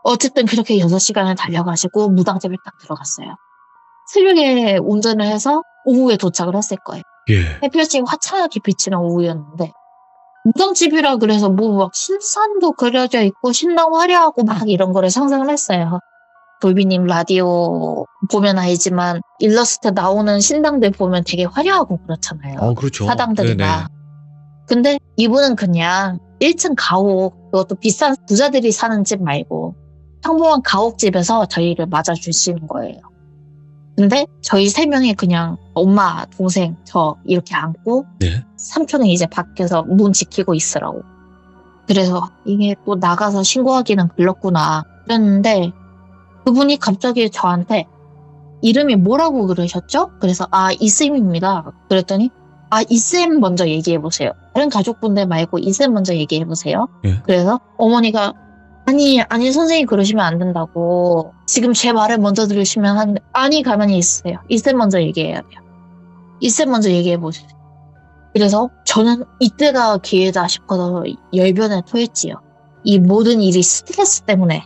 어쨌든 그렇게 6시간을 달려가지고 무당집을 딱 들어갔어요. 새벽에 운전을 해서 오후에 도착을 했을 거예요. 예. 햇볕이 화창하게 비치는 오후였는데 무당집이라 그래서 뭐 막 신산도 그려져 있고 신랑 화려하고 막 이런 거를 상상을 했어요. 돌비님 라디오 보면 알지만 일러스트 나오는 신당들 보면 되게 화려하고 그렇잖아요. 그렇죠. 사당들이 네네. 막. 근데 이분은 그냥 1층 가옥, 그것도 비싼 부자들이 사는 집 말고 평범한 가옥집에서 저희를 맞아주시는 거예요. 근데 저희 3명이 그냥 엄마, 동생, 저 이렇게 앉고 네. 삼촌은 이제 밖에서 문 지키고 있으라고. 그래서 이게 또 나가서 신고하기는 글렀구나 그랬는데 그분이 갑자기 저한테 이름이 뭐라고 그러셨죠? 그래서 이쌤입니다. 그랬더니 이쌤 먼저 얘기해보세요. 다른 가족분들 말고 이쌤 먼저 얘기해보세요. 예. 그래서 어머니가 아니 선생님 그러시면 안 된다고. 지금 제 말을 먼저 들으시면 가만히 있으세요. 이쌤 먼저 얘기해야 돼요. 이쌤 먼저 얘기해보세요. 그래서 저는 이때가 기회다 싶어서 열변을 토했지요. 이 모든 일이 스트레스 때문에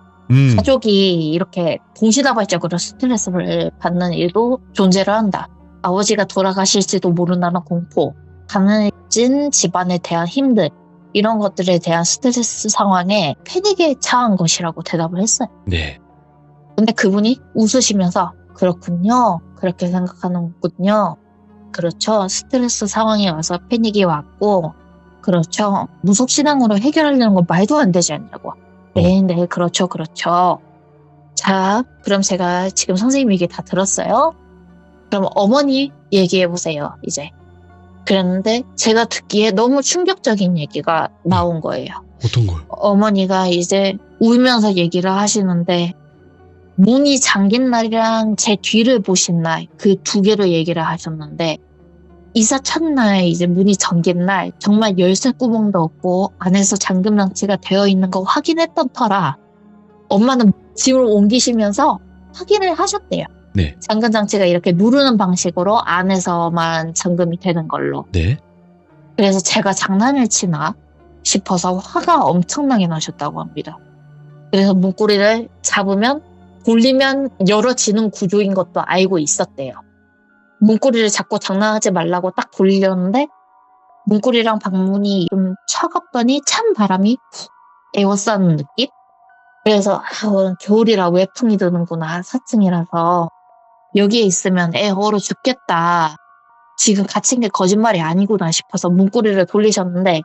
가족이 이렇게 동시다발적으로 스트레스를 받는 일도 존재를 한다. 아버지가 돌아가실지도 모른다는 공포, 강해진 집안에 대한 힘들, 이런 것들에 대한 스트레스 상황에 패닉에 처한 것이라고 대답을 했어요. 네. 근데 그분이 웃으시면서 그렇군요. 그렇게 생각하는군요. 그렇죠. 스트레스 상황에 와서 패닉이 왔고 그렇죠. 무속신앙으로 해결하려는 건 말도 안 되지 않냐고. 네, 그렇죠. 자, 그럼 제가 지금 선생님 얘기 다 들었어요. 그럼 어머니 얘기해보세요, 이제. 그랬는데 제가 듣기에 너무 충격적인 얘기가 나온 거예요. 어떤 걸? 어머니가 이제 울면서 얘기를 하시는데 문이 잠긴 날이랑 제 뒤를 보신 날 그 2개로 얘기를 하셨는데 이사 첫날 이제 문이 잠긴 날 정말 열쇠 구멍도 없고 안에서 잠금 장치가 되어 있는 거 확인했던 터라 엄마는 짐을 옮기시면서 확인을 하셨대요. 네. 잠금 장치가 이렇게 누르는 방식으로 안에서만 잠금이 되는 걸로. 네. 그래서 제가 장난을 치나 싶어서 화가 엄청나게 나셨다고 합니다. 그래서 문고리를 잡으면 돌리면 열어지는 구조인 것도 알고 있었대요. 문고리를 잡고 장난하지 말라고 딱 돌리려는데 문고리랑 방문이 좀 차갑더니 찬 바람이 훅 에워싸는 느낌? 그래서 겨울이라 외풍이 드는구나. 4층이라서 여기에 있으면 애 얼어 죽겠다. 지금 갇힌 게 거짓말이 아니구나 싶어서 문고리를 돌리셨는데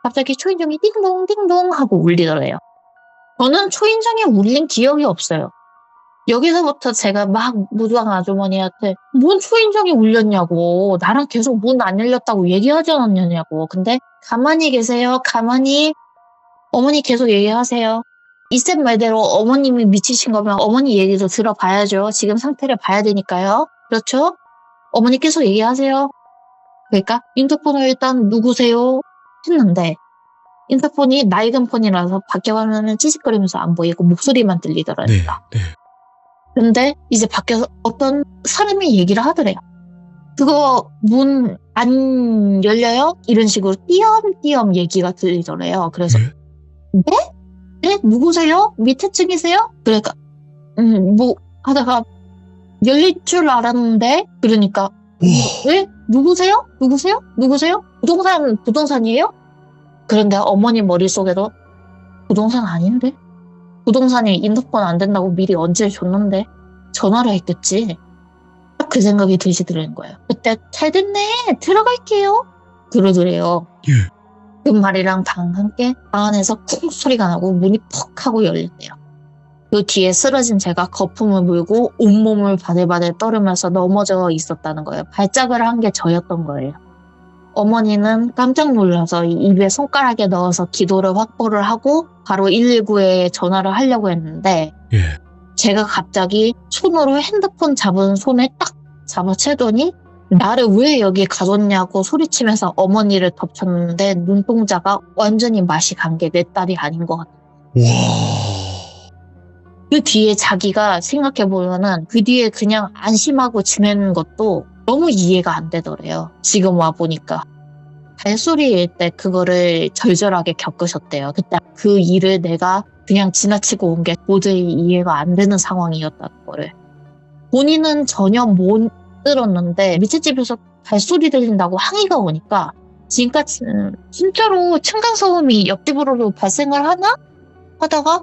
갑자기 초인종이 띵동 띵동 하고 울리더래요. 저는 초인종에 울린 기억이 없어요. 여기서부터 제가 막 무당 아주머니한테 뭔 초인종이 울렸냐고, 나랑 계속 문 안 열렸다고 얘기하지 않았냐고. 근데 가만히 계세요. 가만히. 어머니 계속 얘기하세요. 이쌤 말대로 어머님이 미치신 거면 어머니 얘기도 들어봐야죠. 지금 상태를 봐야 되니까요. 그렇죠? 어머니 계속 얘기하세요. 그러니까 인터폰을 일단 누구세요? 했는데 인터폰이 낡은 폰이라서 밖에 화면은 찌직거리면서 안 보이고 목소리만 들리더라니까. 네. 근데 이제 밖에서 어떤 사람이 얘기를 하더래요. 그거 문 안 열려요? 이런 식으로 띄엄띄엄 얘기가 들리더래요. 그래서 네? 네? 누구세요? 밑에 층이세요? 그러니까 뭐 하다가 열릴 줄 알았는데 그러니까 왜? 누구세요? 부동산이에요? 그런데 어머니 머릿속에도 부동산 아닌데? 부동산이 인터폰 안 된다고 미리 언제 줬는데 전화를 했겠지. 딱 그 생각이 드시더라는 거예요. 그때 잘 됐네 들어갈게요 그러더래요. 예. 그 말이랑 함께 방 안에서 쿵 소리가 나고 문이 퍽 하고 열렸대요. 그 뒤에 쓰러진 제가 거품을 물고 온몸을 바들바들 떨으면서 넘어져 있었다는 거예요. 발작을 한 게 저였던 거예요. 어머니는 깜짝 놀라서 입에 손가락에 넣어서 기도를 확보를 하고 바로 119에 전화를 하려고 했는데 예. 제가 갑자기 손으로 핸드폰 잡은 손에 딱 잡아채더니 나를 왜 여기 가뒀냐고 소리치면서 어머니를 덮쳤는데 눈동자가 완전히 맛이 간 게 내 딸이 아닌 것 같아요. 와. 그 뒤에 자기가 생각해보면은 그 뒤에 그냥 안심하고 지내는 것도 너무 이해가 안 되더래요. 지금 와보니까. 발소리일 때 그거를 절절하게 겪으셨대요. 그때 그 일을 내가 그냥 지나치고 온 게 도저히 이해가 안 되는 상황이었다는 거를. 본인은 전혀 못 들었는데 밑에 집에서 발소리 들린다고 항의가 오니까 지금까지는 진짜로 층간소음이 옆집으로도 발생을 하나? 하다가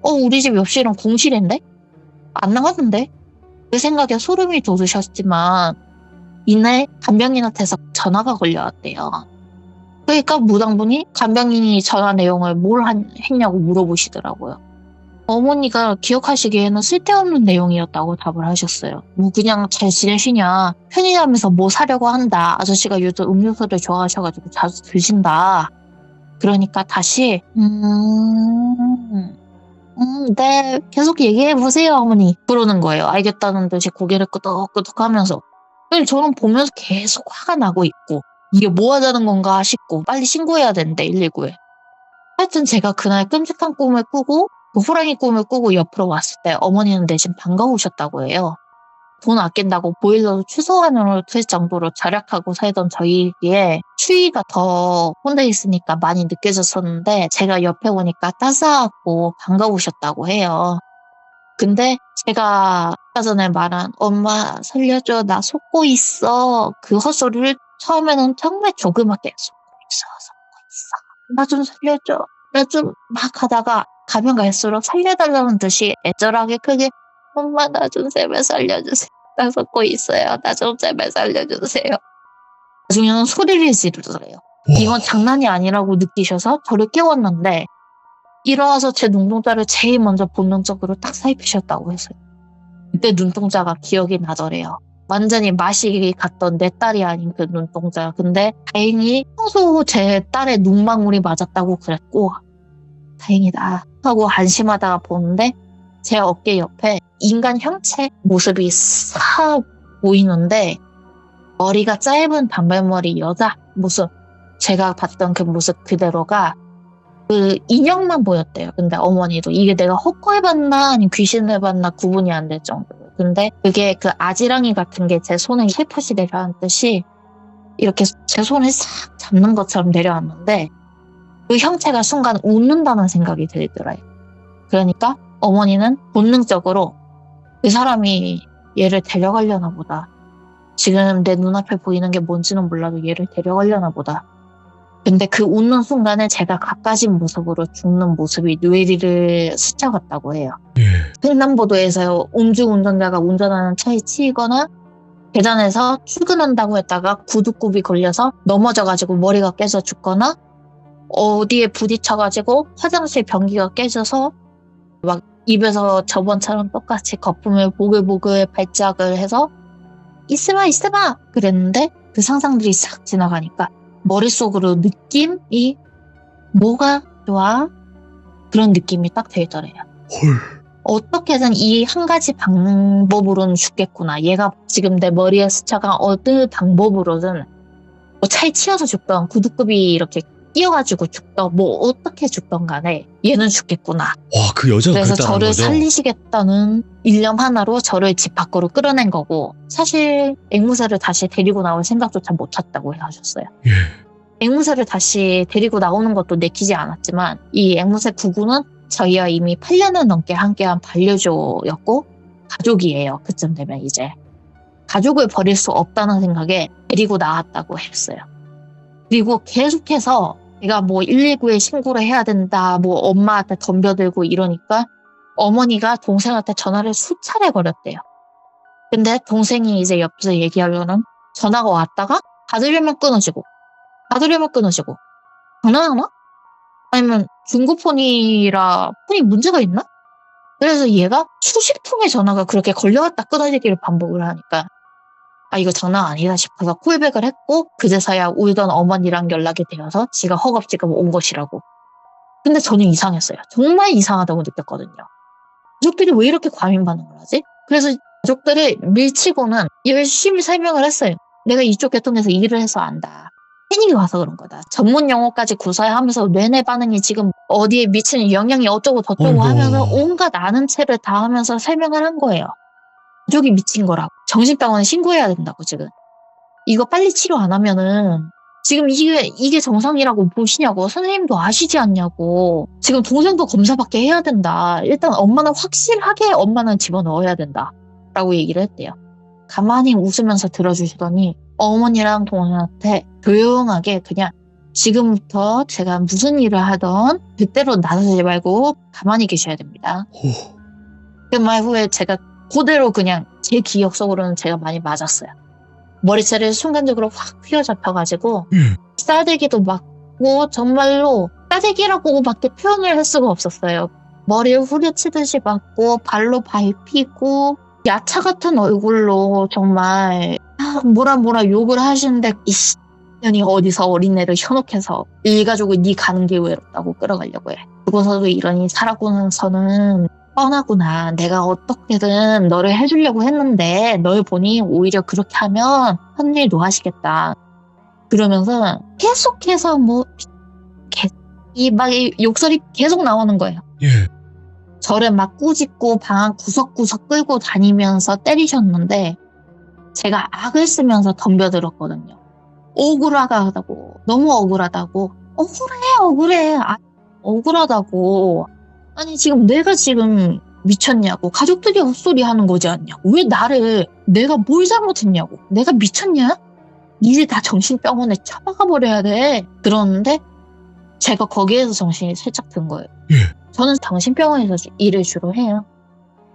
우리 집 옆실은 공실인데? 안 나갔는데? 그 생각에 소름이 돋으셨지만 이날 간병인한테서 전화가 걸려왔대요. 그러니까 무당분이 간병인이 전화 내용을 뭘 했냐고 물어보시더라고요. 어머니가 기억하시기에는 쓸데없는 내용이었다고 답을 하셨어요. 뭐 그냥 잘 지내시냐, 편의점에서 뭐 사려고 한다, 아저씨가 요즘 음료수를 좋아하셔가지고 자주 드신다. 그러니까 다시 네, 계속 얘기해보세요, 어머니. 그러는 거예요. 알겠다는 듯이 고개를 끄덕끄덕 하면서. 저는 보면서 계속 화가 나고 있고, 이게 뭐 하자는 건가 싶고, 빨리 신고해야 되는데, 119에. 하여튼 제가 그날 끔찍한 꿈을 꾸고, 그 호랑이 꿈을 꾸고 옆으로 왔을 때 어머니는 대신 반가우셨다고 해요. 돈 아낀다고 보일러도 최소한으로 틀 정도로 절약하고 살던 저희에 추위가 더 혼자 있으니까 많이 느껴졌었는데 제가 옆에 오니까 따스하고 반가우셨다고 해요. 근데 제가 아까 전에 말한 엄마 살려줘 나 속고 있어 그 헛소리를 처음에는 정말 조그맣게 속고 있어 나 좀 살려줘 나 좀 막 하다가 가면 갈수록 살려달라는 듯이 애절하게 크게 엄마 나 좀 제발 살려주세요. 나 속고 있어요. 나 좀 제발 살려주세요. 나중에는 소리를 지르더래요. 이건 장난이 아니라고 느끼셔서 저를 깨웠는데 일어나서 제 눈동자를 제일 먼저 본능적으로 딱 살피셨다고 했어요. 그때 눈동자가 기억이 나더래요. 완전히 맛이 갔던 내 딸이 아닌 그 눈동자. 근데 다행히 평소 제 딸의 눈망울이 맞았다고 그랬고 다행이다 하고 안심하다가 보는데 제 어깨 옆에 인간 형체 모습이 싹 보이는데 머리가 짧은 단발머리 여자 모습 제가 봤던 그 모습 그대로가 그 인형만 보였대요. 근데 어머니도 이게 내가 헛거해봤나 아니면 귀신을 봤나 구분이 안 될 정도로 근데 그게 그 아지랑이 같은 게 제 손에 살포시 내려앉듯이 이렇게 제 손을 싹 잡는 것처럼 내려왔는데 그 형체가 순간 웃는다는 생각이 들더라고요. 그러니까 어머니는 본능적으로 그 사람이 얘를 데려가려나 보다. 지금 내 눈앞에 보이는 게 뭔지는 몰라도 얘를 데려가려나 보다. 근데 그 웃는 순간에 제가 가까진 모습으로 죽는 모습이 뇌리를 스쳐갔다고 해요. 예. 횡단보도에서 음주운전자가 운전하는 차에 치이거나 계단에서 출근한다고 했다가 구두굽이 걸려서 넘어져가지고 머리가 깨져 죽거나 어디에 부딪혀가지고 화장실 변기가 깨져서 막 입에서 저번처럼 똑같이 거품을 보글보글 발작을 해서 있으마 그랬는데 그 상상들이 싹 지나가니까 머릿속으로 느낌이 뭐가 좋아? 그런 느낌이 딱 들더래요. 헐. 어떻게든 이 한 가지 방법으로는 죽겠구나. 얘가 지금 내 머리에 스쳐간 어느 방법으로든 뭐 차에 치여서 죽던 구두굽이 이렇게 끼어가지고 죽던 뭐 어떻게 죽던 간에 얘는 죽겠구나. 와, 그 여자가 그래서 그랬다는 저를 거죠? 살리시겠다는 일념 하나로 저를 집 밖으로 끌어낸 거고 사실 앵무새를 다시 데리고 나올 생각조차 못 했다고 하셨어요. 예. 앵무새를 다시 데리고 나오는 것도 내키지 않았지만 이 앵무새 구구는 저희와 이미 8년을 넘게 함께한 반려조였고 가족이에요. 그쯤 되면 이제 가족을 버릴 수 없다는 생각에 데리고 나왔다고 했어요. 그리고 계속해서 내가 뭐 119에 신고를 해야 된다, 뭐 엄마한테 덤벼들고 이러니까 어머니가 동생한테 전화를 수차례 걸었대요. 근데 동생이 이제 옆에서 얘기하려는 전화가 왔다가 받으려면 끊어지고 전화하나? 아니면 중고폰이라 폰이 문제가 있나? 그래서 얘가 수십 통의 전화가 그렇게 걸려왔다 끊어지기를 반복을 하니까 아 이거 장난 아니다 싶어서 콜백을 했고 그제서야 울던 어머니랑 연락이 되어서 지가 허겁지겁 온 것이라고. 근데 저는 이상했어요. 정말 이상하다고 느꼈거든요. 가족들이 왜 이렇게 과민 반응을 하지? 그래서 가족들을 밀치고는 열심히 설명을 했어요. 내가 이쪽 계통에서 일을 해서 안다. 패닉이 와서 그런 거다. 전문 용어까지 구사하면서 뇌내 반응이 지금 어디에 미치는 영향이 어쩌고 저쩌고 어이구. 하면서 온갖 아는 체를 다 하면서 설명을 한 거예요. 가족이 미친 거라고. 정신병원에 신고해야 된다고 지금. 이거 빨리 치료 안 하면은 지금 이게 정상이라고 보시냐고. 선생님도 아시지 않냐고. 지금 동생도 검사받게 해야 된다. 일단 엄마는 확실하게 엄마는 집어넣어야 된다. 라고 얘기를 했대요. 가만히 웃으면서 들어주시더니 어머니랑 동생한테 조용하게 그냥 지금부터 제가 무슨 일을 하던 그때로 나서지 말고 가만히 계셔야 됩니다. 그 말 후에 제가 그대로 그냥 제 기억 속으로는 제가 많이 맞았어요. 머리채를 순간적으로 확 휘어잡혀가지고 싸대기도 맞고 정말로 싸대기라고밖에 표현을 할 수가 없었어요. 머리를 후려치듯이 맞고 발로 밟히고 야차 같은 얼굴로 정말 뭐라 욕을 하시는데 이씨 년이 어디서 어린애를 현혹해서 일가족을 네 가는 게 외롭다고 끌어가려고 해. 그곳서도 이러니 살아고서는 뻔하구나. 내가 어떻게든 너를 해주려고 했는데 널 보니 오히려 그렇게 하면 한일 노하시겠다. 그러면서 계속해서 이 욕설이 계속 나오는 거예요. 예. 저를 막 꾸짖고 방 구석구석 끌고 다니면서 때리셨는데 제가 악을 쓰면서 덤벼들었거든요. 억울하다고. 너무 억울하다고. 억울해. 억울하다고. 아니 지금 내가 지금 미쳤냐고. 가족들이 헛소리 하는 거지 않냐고. 왜 내가 뭘 잘못했냐고. 내가 미쳤냐? 이제 다 정신병원에 처박아 버려야 돼. 그러는데 제가 거기에서 정신이 살짝 든 거예요. 저는 정신병원에서 일을 주로 해요.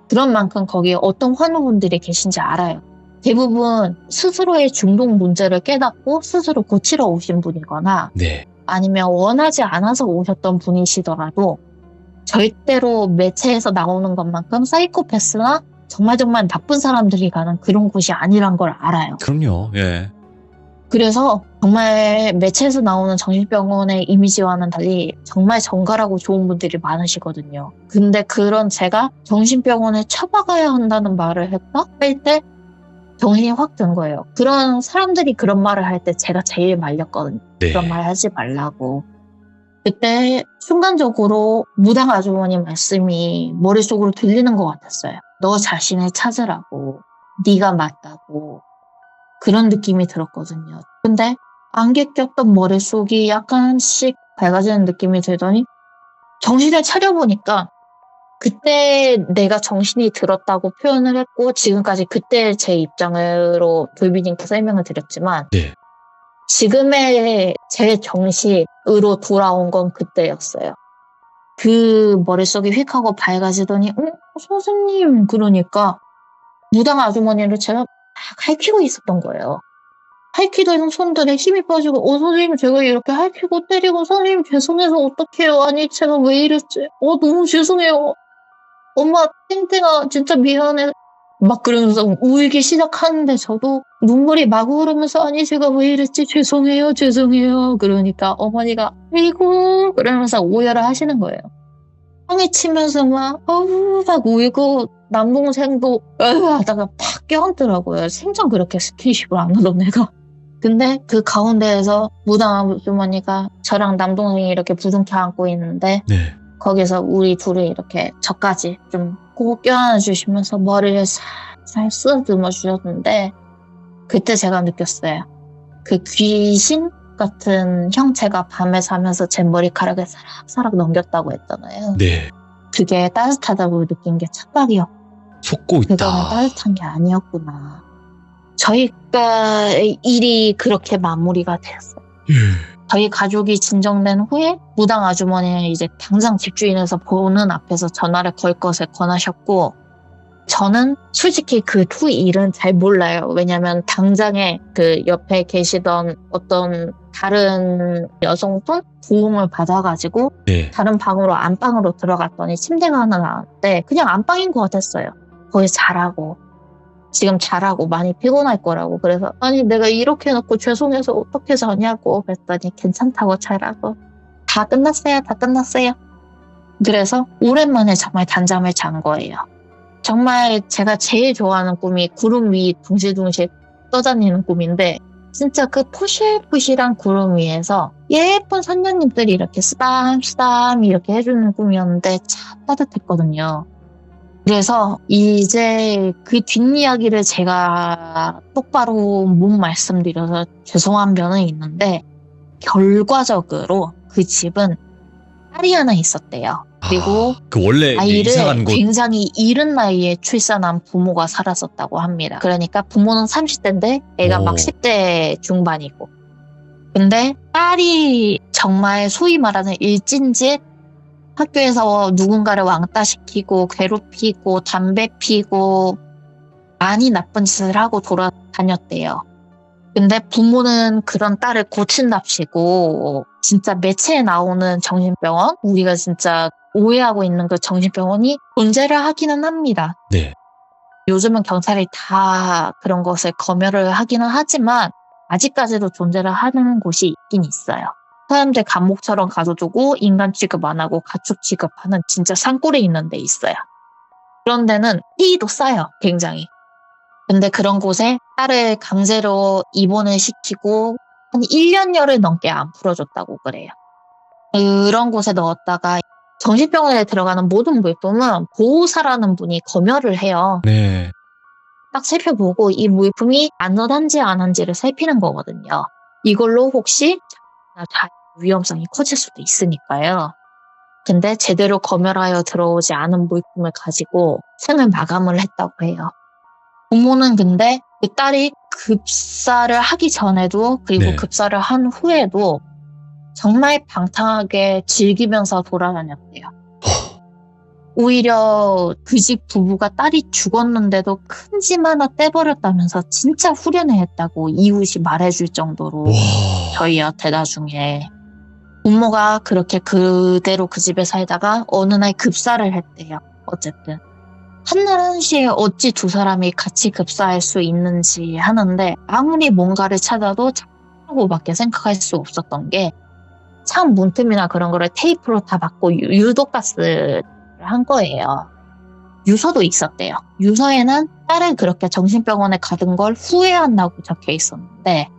그런 만큼 거기에 어떤 환우분들이 계신지 알아요. 대부분 스스로의 중독 문제를 깨닫고 스스로 고치러 오신 분이거나 네. 아니면 원하지 않아서 오셨던 분이시더라도 절대로 매체에서 나오는 것만큼 사이코패스나 정말 나쁜 사람들이 가는 그런 곳이 아니란 걸 알아요. 그럼요. 예. 그래서 정말 매체에서 나오는 정신병원의 이미지와는 달리 정말 정갈하고 좋은 분들이 많으시거든요. 근데 그런 제가 정신병원에 처박아야 한다는 말을 했다? 할 때 정신이 확 든 거예요. 그런 사람들이 그런 말을 할 때 제가 제일 말렸거든요. 네. 그런 말 하지 말라고. 그때 순간적으로 무당 아주머니 말씀이 머릿속으로 들리는 것 같았어요. 너 자신을 찾으라고. 네가 맞다고. 그런 느낌이 들었거든요. 근데 안개 꼈던 머릿속이 약간씩 밝아지는 느낌이 들더니 정신을 차려보니까 그때 내가 정신이 들었다고 표현을 했고 지금까지 그때 제 입장으로 돌비님께 설명을 드렸지만 네. 지금의 제 정신으로 돌아온 건 그때였어요. 그 머릿속이 휙 하고 밝아지더니 선생님 그러니까 무당 아주머니를 제가 막 핥히고 있었던 거예요. 핥히던 손들에 힘이 빠지고 선생님 제가 이렇게 핥히고 때리고 선생님 죄송해서 어떡해요. 아니 제가 왜 이랬지. 너무 죄송해요. 엄마 땡땡아 진짜 미안해. 막 그러면서 울기 시작하는데 저도 눈물이 마구 흐르면서 아니 제가 왜 이랬지 죄송해요. 그러니까 어머니가 아이고 그러면서 오열을 하시는 거예요. 형이 치면서 막 울고 남동생도 하다가 팍 껴안더라고요. 생전 그렇게 스킨십을 안 하던 애가. 근데 그 가운데에서 무당 아주머니가 저랑 남동생이 이렇게 부둥켜 안고 있는데 네. 거기서 우리 둘이 이렇게 저까지 좀 꼭 껴안아 주시면서 머리를 살살 쓰다듬어 주셨는데 그때 제가 느꼈어요. 그 귀신 같은 형체가 밤에 사면서 제 머리카락을 사락사락 넘겼다고 했잖아요. 네. 그게 따뜻하다고 느낀 게 착각이었고 속고 그거는 있다. 따뜻한 게 아니었구나. 저희가 일이 그렇게 마무리가 됐어요. 저희 가족이 진정된 후에 무당 아주머니는 이제 당장 집주인에서 보는 앞에서 전화를 걸 것을 권하셨고, 저는 솔직히 그 후 일은 잘 몰라요. 왜냐면 당장에 그 옆에 계시던 어떤 다른 여성분 도움을 받아가지고 네. 다른 방으로 안방으로 들어갔더니 침대가 하나 나왔는데 그냥 안방인 것 같았어요. 거기 자라고. 지금 잘하고 많이 피곤할 거라고. 그래서 아니 내가 이렇게 해놓고 죄송해서 어떻게 자냐고 그랬더니 괜찮다고 잘하고. 다 끝났어요. 다 끝났어요. 그래서 오랜만에 정말 단잠을 잔 거예요. 정말 제가 제일 좋아하는 꿈이 구름 위 둥실둥실 떠다니는 꿈인데 진짜 그 푸실푸실한 구름 위에서 예쁜 선녀님들이 이렇게 쓰담쓰담 이렇게 해주는 꿈이었는데 참 따뜻했거든요. 그래서 이제 그 뒷이야기를 제가 똑바로 못 말씀드려서 죄송한 면은 있는데 결과적으로 그 집은 딸이 하나 있었대요. 그리고 그 원래 이사간 아이를 곳. 굉장히 이른 나이에 출산한 부모가 살았었다고 합니다. 그러니까 부모는 30대인데 애가 오. 막 10대 중반이고. 근데 딸이 정말 소위 말하는 일진짓 학교에서 누군가를 왕따시키고 괴롭히고 담배 피고 많이 나쁜 짓을 하고 돌아다녔대요. 근데 부모는 그런 딸을 고친답시고 진짜 매체에 나오는 정신병원, 우리가 진짜 오해하고 있는 그 정신병원이 존재를 하기는 합니다. 네. 요즘은 경찰이 다 그런 것을 검열을 하기는 하지만 아직까지도 존재를 하는 곳이 있긴 있어요. 사람들 감옥처럼 가둬두고 인간 취급 안 하고 가축 취급하는 진짜 산골에 있는 데 있어요. 그런 데는 피도 싸요, 굉장히. 근데 그런 곳에 딸을 강제로 입원을 시키고 한 1년여를 넘게 안 풀어줬다고 그래요. 그런 곳에 넣었다가 정신병원에 들어가는 모든 물품은 보호사라는 분이 검열을 해요. 네. 딱 살펴보고 이 물품이 안전한지 안 한지를 살피는 거거든요. 이걸로 혹시 위험성이 커질 수도 있으니까요. 근데 제대로 검열하여 들어오지 않은 물품을 가지고 생을 마감을 했다고 해요. 부모는 근데 그 딸이 급사를 하기 전에도 그리고 네. 급사를 한 후에도 정말 방탕하게 즐기면서 돌아다녔대요. 오히려 그 집 부부가 딸이 죽었는데도 큰 짐 하나 떼버렸다면서 진짜 후련해 했다고 이웃이 말해줄 정도로 와. 저희한테 나중에 부모가 그렇게 그대로 그 집에 살다가 어느 날 급사를 했대요. 어쨌든 한날 한시에 어찌 두 사람이 같이 급사할 수 있는지 하는데 아무리 뭔가를 찾아도 참고밖에 생각할 수 없었던 게 창 문틈이나 그런 거를 테이프로 다 막고 유독가스를 한 거예요. 유서도 있었대요. 유서에는 딸은 그렇게 정신병원에 가던 걸 후회한다고 적혀 있었는데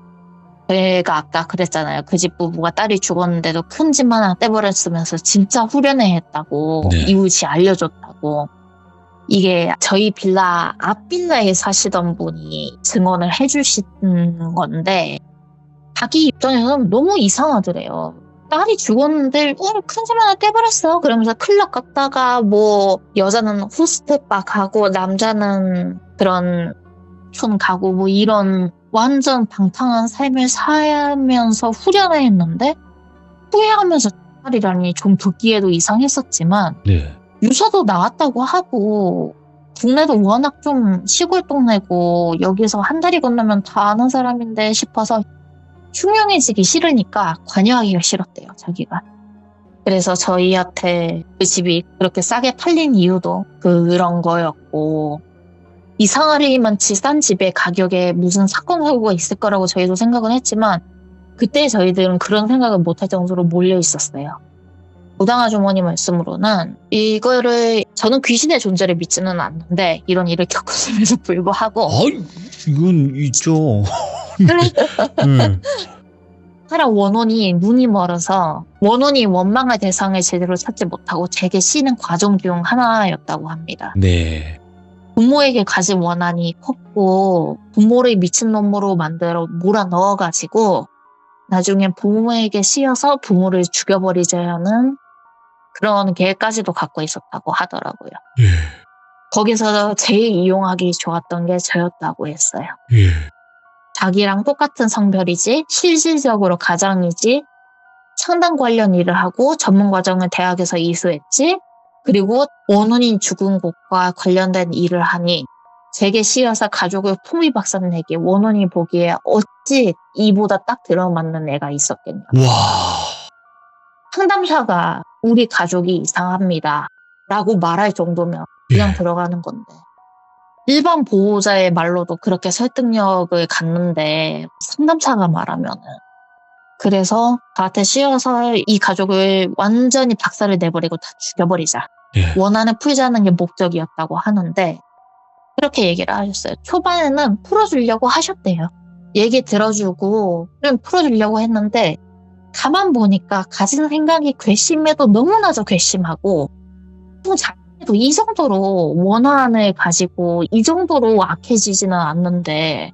제가 아까 그랬잖아요. 그 집 부부가 딸이 죽었는데도 큰 짐 하나 떼버렸으면서 진짜 후련해했다고 네. 이웃이 알려줬다고. 이게 저희 빌라 앞 빌라에 사시던 분이 증언을 해주신 건데 자기 입장에서는 너무 이상하더래요. 딸이 죽었는데 큰 짐 하나 떼버렸어. 그러면서 클럽 갔다가 뭐 여자는 호스트바 가고 남자는 그런 촌 가고 뭐 이런 완전 방탕한 삶을 살면서 후련해했는데 후회하면서 딸이라니 좀 듣기에도 이상했었지만 네. 유서도 나왔다고 하고 국내도 워낙 좀 시골 동네고 여기서 한 다리 건너면 다 아는 사람인데 싶어서 흉흉해지기 싫으니까 관여하기가 싫었대요, 자기가. 그래서 저희한테 그 집이 그렇게 싸게 팔린 이유도 그런 거였고 이상하리만치 싼 집의 가격에 무슨 사건 사고가 있을 거라고 저희도 생각은 했지만 그때 저희들은 그런 생각을 못할 정도로 몰려 있었어요. 무당 아주머니 말씀으로는 이거를 저는 귀신의 존재를 믿지는 않는데 이런 일을 겪었음에도 불구하고 이건 있죠. 사람 원혼이 눈이 멀어서 원혼이 원망할 대상을 제대로 찾지 못하고 제게 씌는 과정 중 하나였다고 합니다. 네. 부모에게 가진 원한이 컸고 부모를 미친놈으로 만들어 몰아 넣어가지고 나중에 부모에게 씌어서 부모를 죽여버리자 하는 그런 계획까지도 갖고 있었다고 하더라고요. 예. 거기서 제일 이용하기 좋았던 게 저였다고 했어요. 예. 자기랑 똑같은 성별이지 실질적으로 가장이지 상담 관련 일을 하고 전문 과정을 대학에서 이수했지 그리고 원혼인 죽은 곳과 관련된 일을 하니 제게 씌어서 가족을 품위 박살내기 원혼이 보기에 어찌 이보다 딱 들어맞는 애가 있었겠냐. 와. 상담사가 우리 가족이 이상합니다 라고 말할 정도면 그냥 예. 들어가는 건데 일반 보호자의 말로도 그렇게 설득력을 갖는데 상담사가 말하면은 그래서 저한테 씌어서 이 가족을 완전히 박살을 내버리고 다 죽여버리자. 예. 원한을 풀자는 게 목적이었다고 하는데 그렇게 얘기를 하셨어요. 초반에는 풀어주려고 하셨대요. 얘기 들어주고 좀 풀어주려고 했는데 가만 보니까 가진 생각이 괘씸해도 너무나도 괘씸하고 또 자기도 이 정도로 원한을 가지고 이 정도로 악해지지는 않는데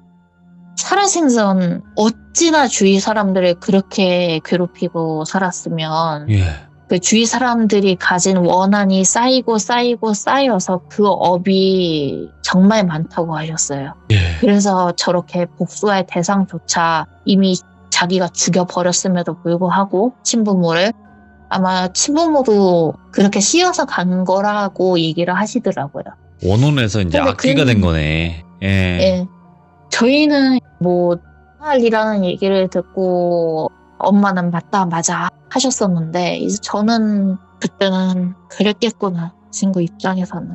살아생전 어찌나 주위 사람들을 그렇게 괴롭히고 살았으면 예. 그 주위 사람들이 가진 원한이 쌓여서 그 업이 정말 많다고 하셨어요. 예. 그래서 저렇게 복수할 대상조차 이미 자기가 죽여버렸음에도 불구하고 친부모를 아마 친부모도 그렇게 씌어서 간 거라고 얘기를 하시더라고요. 원혼에서 이제 근데 악귀가 된 거네. 예. 예. 저희는 뭐 딸이라는 얘기를 듣고 엄마는 맞아 하셨었는데 이제 저는 그때는 그랬겠구나 친구 입장에서는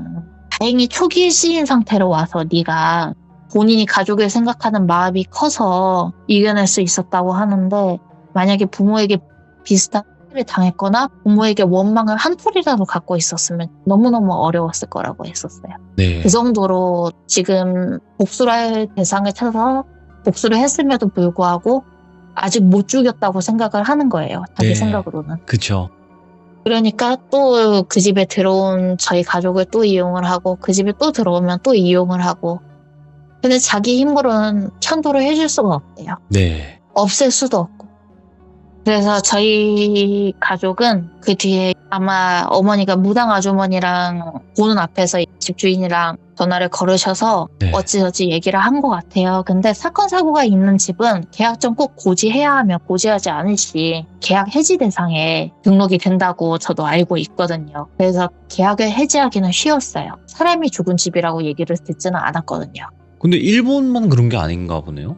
다행히 초기 시인 상태로 와서 네가 본인이 가족을 생각하는 마음이 커서 이겨낼 수 있었다고 하는데 만약에 부모에게 비슷한 일을 당했거나 부모에게 원망을 한 톨이라도 갖고 있었으면 너무너무 어려웠을 거라고 했었어요. 네. 그 정도로 지금 복수를 할 대상을 찾아서 복수를 했음에도 불구하고 아직 못 죽였다고 생각을 하는 거예요. 자기 네. 생각으로는. 그쵸. 그러니까 또 그 집에 들어온 저희 가족을 또 이용을 하고 그 집에 또 들어오면 또 이용을 하고 근데 자기 힘으로는 천도를 해줄 수가 없대요. 네. 없앨 수도 없고. 그래서 저희 가족은 그 뒤에 아마 어머니가 무당 아주머니랑 보는 앞에서 집주인이랑 전화를 걸으셔서 네. 어찌저찌 얘기를 한 것 같아요. 근데 사건 사고가 있는 집은 계약 전 꼭 고지해야 하며 고지하지 않을 시 계약 해지 대상에 등록이 된다고 저도 알고 있거든요. 그래서 계약을 해지하기는 쉬웠어요. 사람이 죽은 집이라고 얘기를 듣지는 않았거든요. 근데 일본만 그런 게 아닌가 보네요.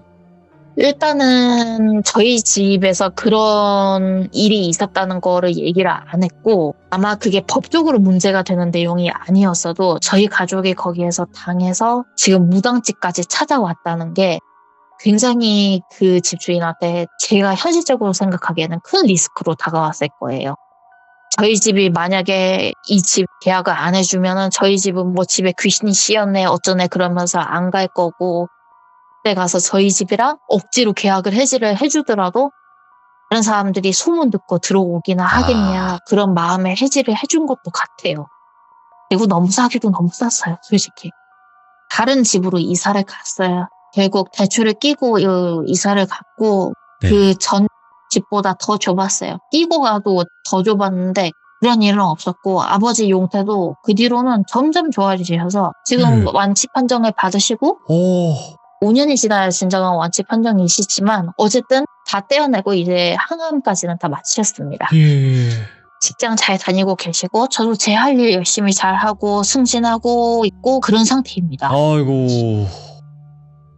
일단은 저희 집에서 그런 일이 있었다는 거를 얘기를 안 했고 아마 그게 법적으로 문제가 되는 내용이 아니었어도 저희 가족이 거기에서 당해서 지금 무당집까지 찾아왔다는 게 굉장히 그 집주인한테 제가 현실적으로 생각하기에는 큰 리스크로 다가왔을 거예요. 저희 집이 만약에 이 집 계약을 안 해주면은 저희 집은 뭐 집에 귀신이 씌었네 어쩌네 그러면서 안 갈 거고 그때 가서 저희 집이랑 억지로 계약을 해지를 해주더라도 다른 사람들이 소문 듣고 들어오기나 하겠냐 그런 마음에 해지를 해준 것도 같아요. 그리고 너무 싸기도 너무 쌌어요 솔직히. 다른 집으로 이사를 갔어요. 결국 대출을 끼고 이사를 갔고 네. 그 전 집보다 더 좁았어요. 끼고 가도 더 좁았는데 그런 일은 없었고 아버지 용태도 그 뒤로는 점점 좋아지셔서 지금 완치 판정을 받으시고 오. 5년이 지나야 진정한 완치 판정이시지만 어쨌든 다 떼어내고 이제 항암까지는 다 마치셨습니다. 예. 직장 잘 다니고 계시고 저도 제 할 일 열심히 잘하고 승진하고 있고 그런 상태입니다. 아이고.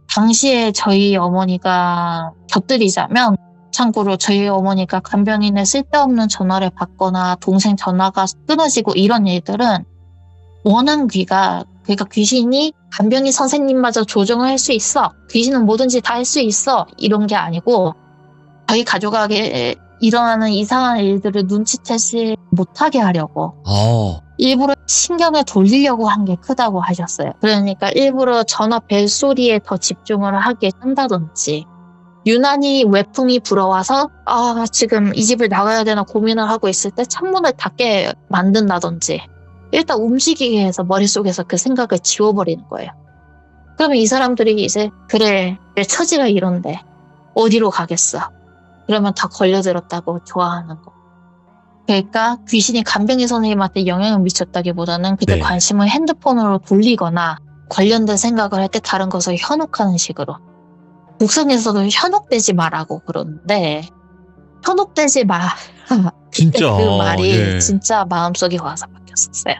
당시에 저희 어머니가 곁들이자면 참고로 저희 어머니가 간병인의 쓸데없는 전화를 받거나 동생 전화가 끊어지고 이런 일들은 원한귀가 그러니까 귀신이 간병인 선생님마저 조정을 할 수 있어. 귀신은 뭐든지 다 할 수 있어. 이런 게 아니고 저희 가족에게 일어나는 이상한 일들을 눈치채지 못하게 하려고 일부러 신경을 돌리려고 한 게 크다고 하셨어요. 그러니까 일부러 전화 벨소리에 더 집중을 하게 한다든지 유난히 외풍이 불어와서 지금 이 집을 나가야 되나 고민을 하고 있을 때 창문을 닫게 만든다든지 일단 움직이게 해서 머릿속에서 그 생각을 지워버리는 거예요. 그러면 이 사람들이 이제 그래 내 처지가 이런데 어디로 가겠어. 그러면 다 걸려들었다고 좋아하는 거. 그러니까 귀신이 간병인 선생님한테 영향을 미쳤다기보다는 그때 네. 관심을 핸드폰으로 돌리거나 관련된 생각을 할 때 다른 것을 현혹하는 식으로. 국성에서도 현혹되지 마라고 그러는데 현혹되지 마. 진짜. 그 말이 예. 진짜 마음속에 와서 박혔었어요.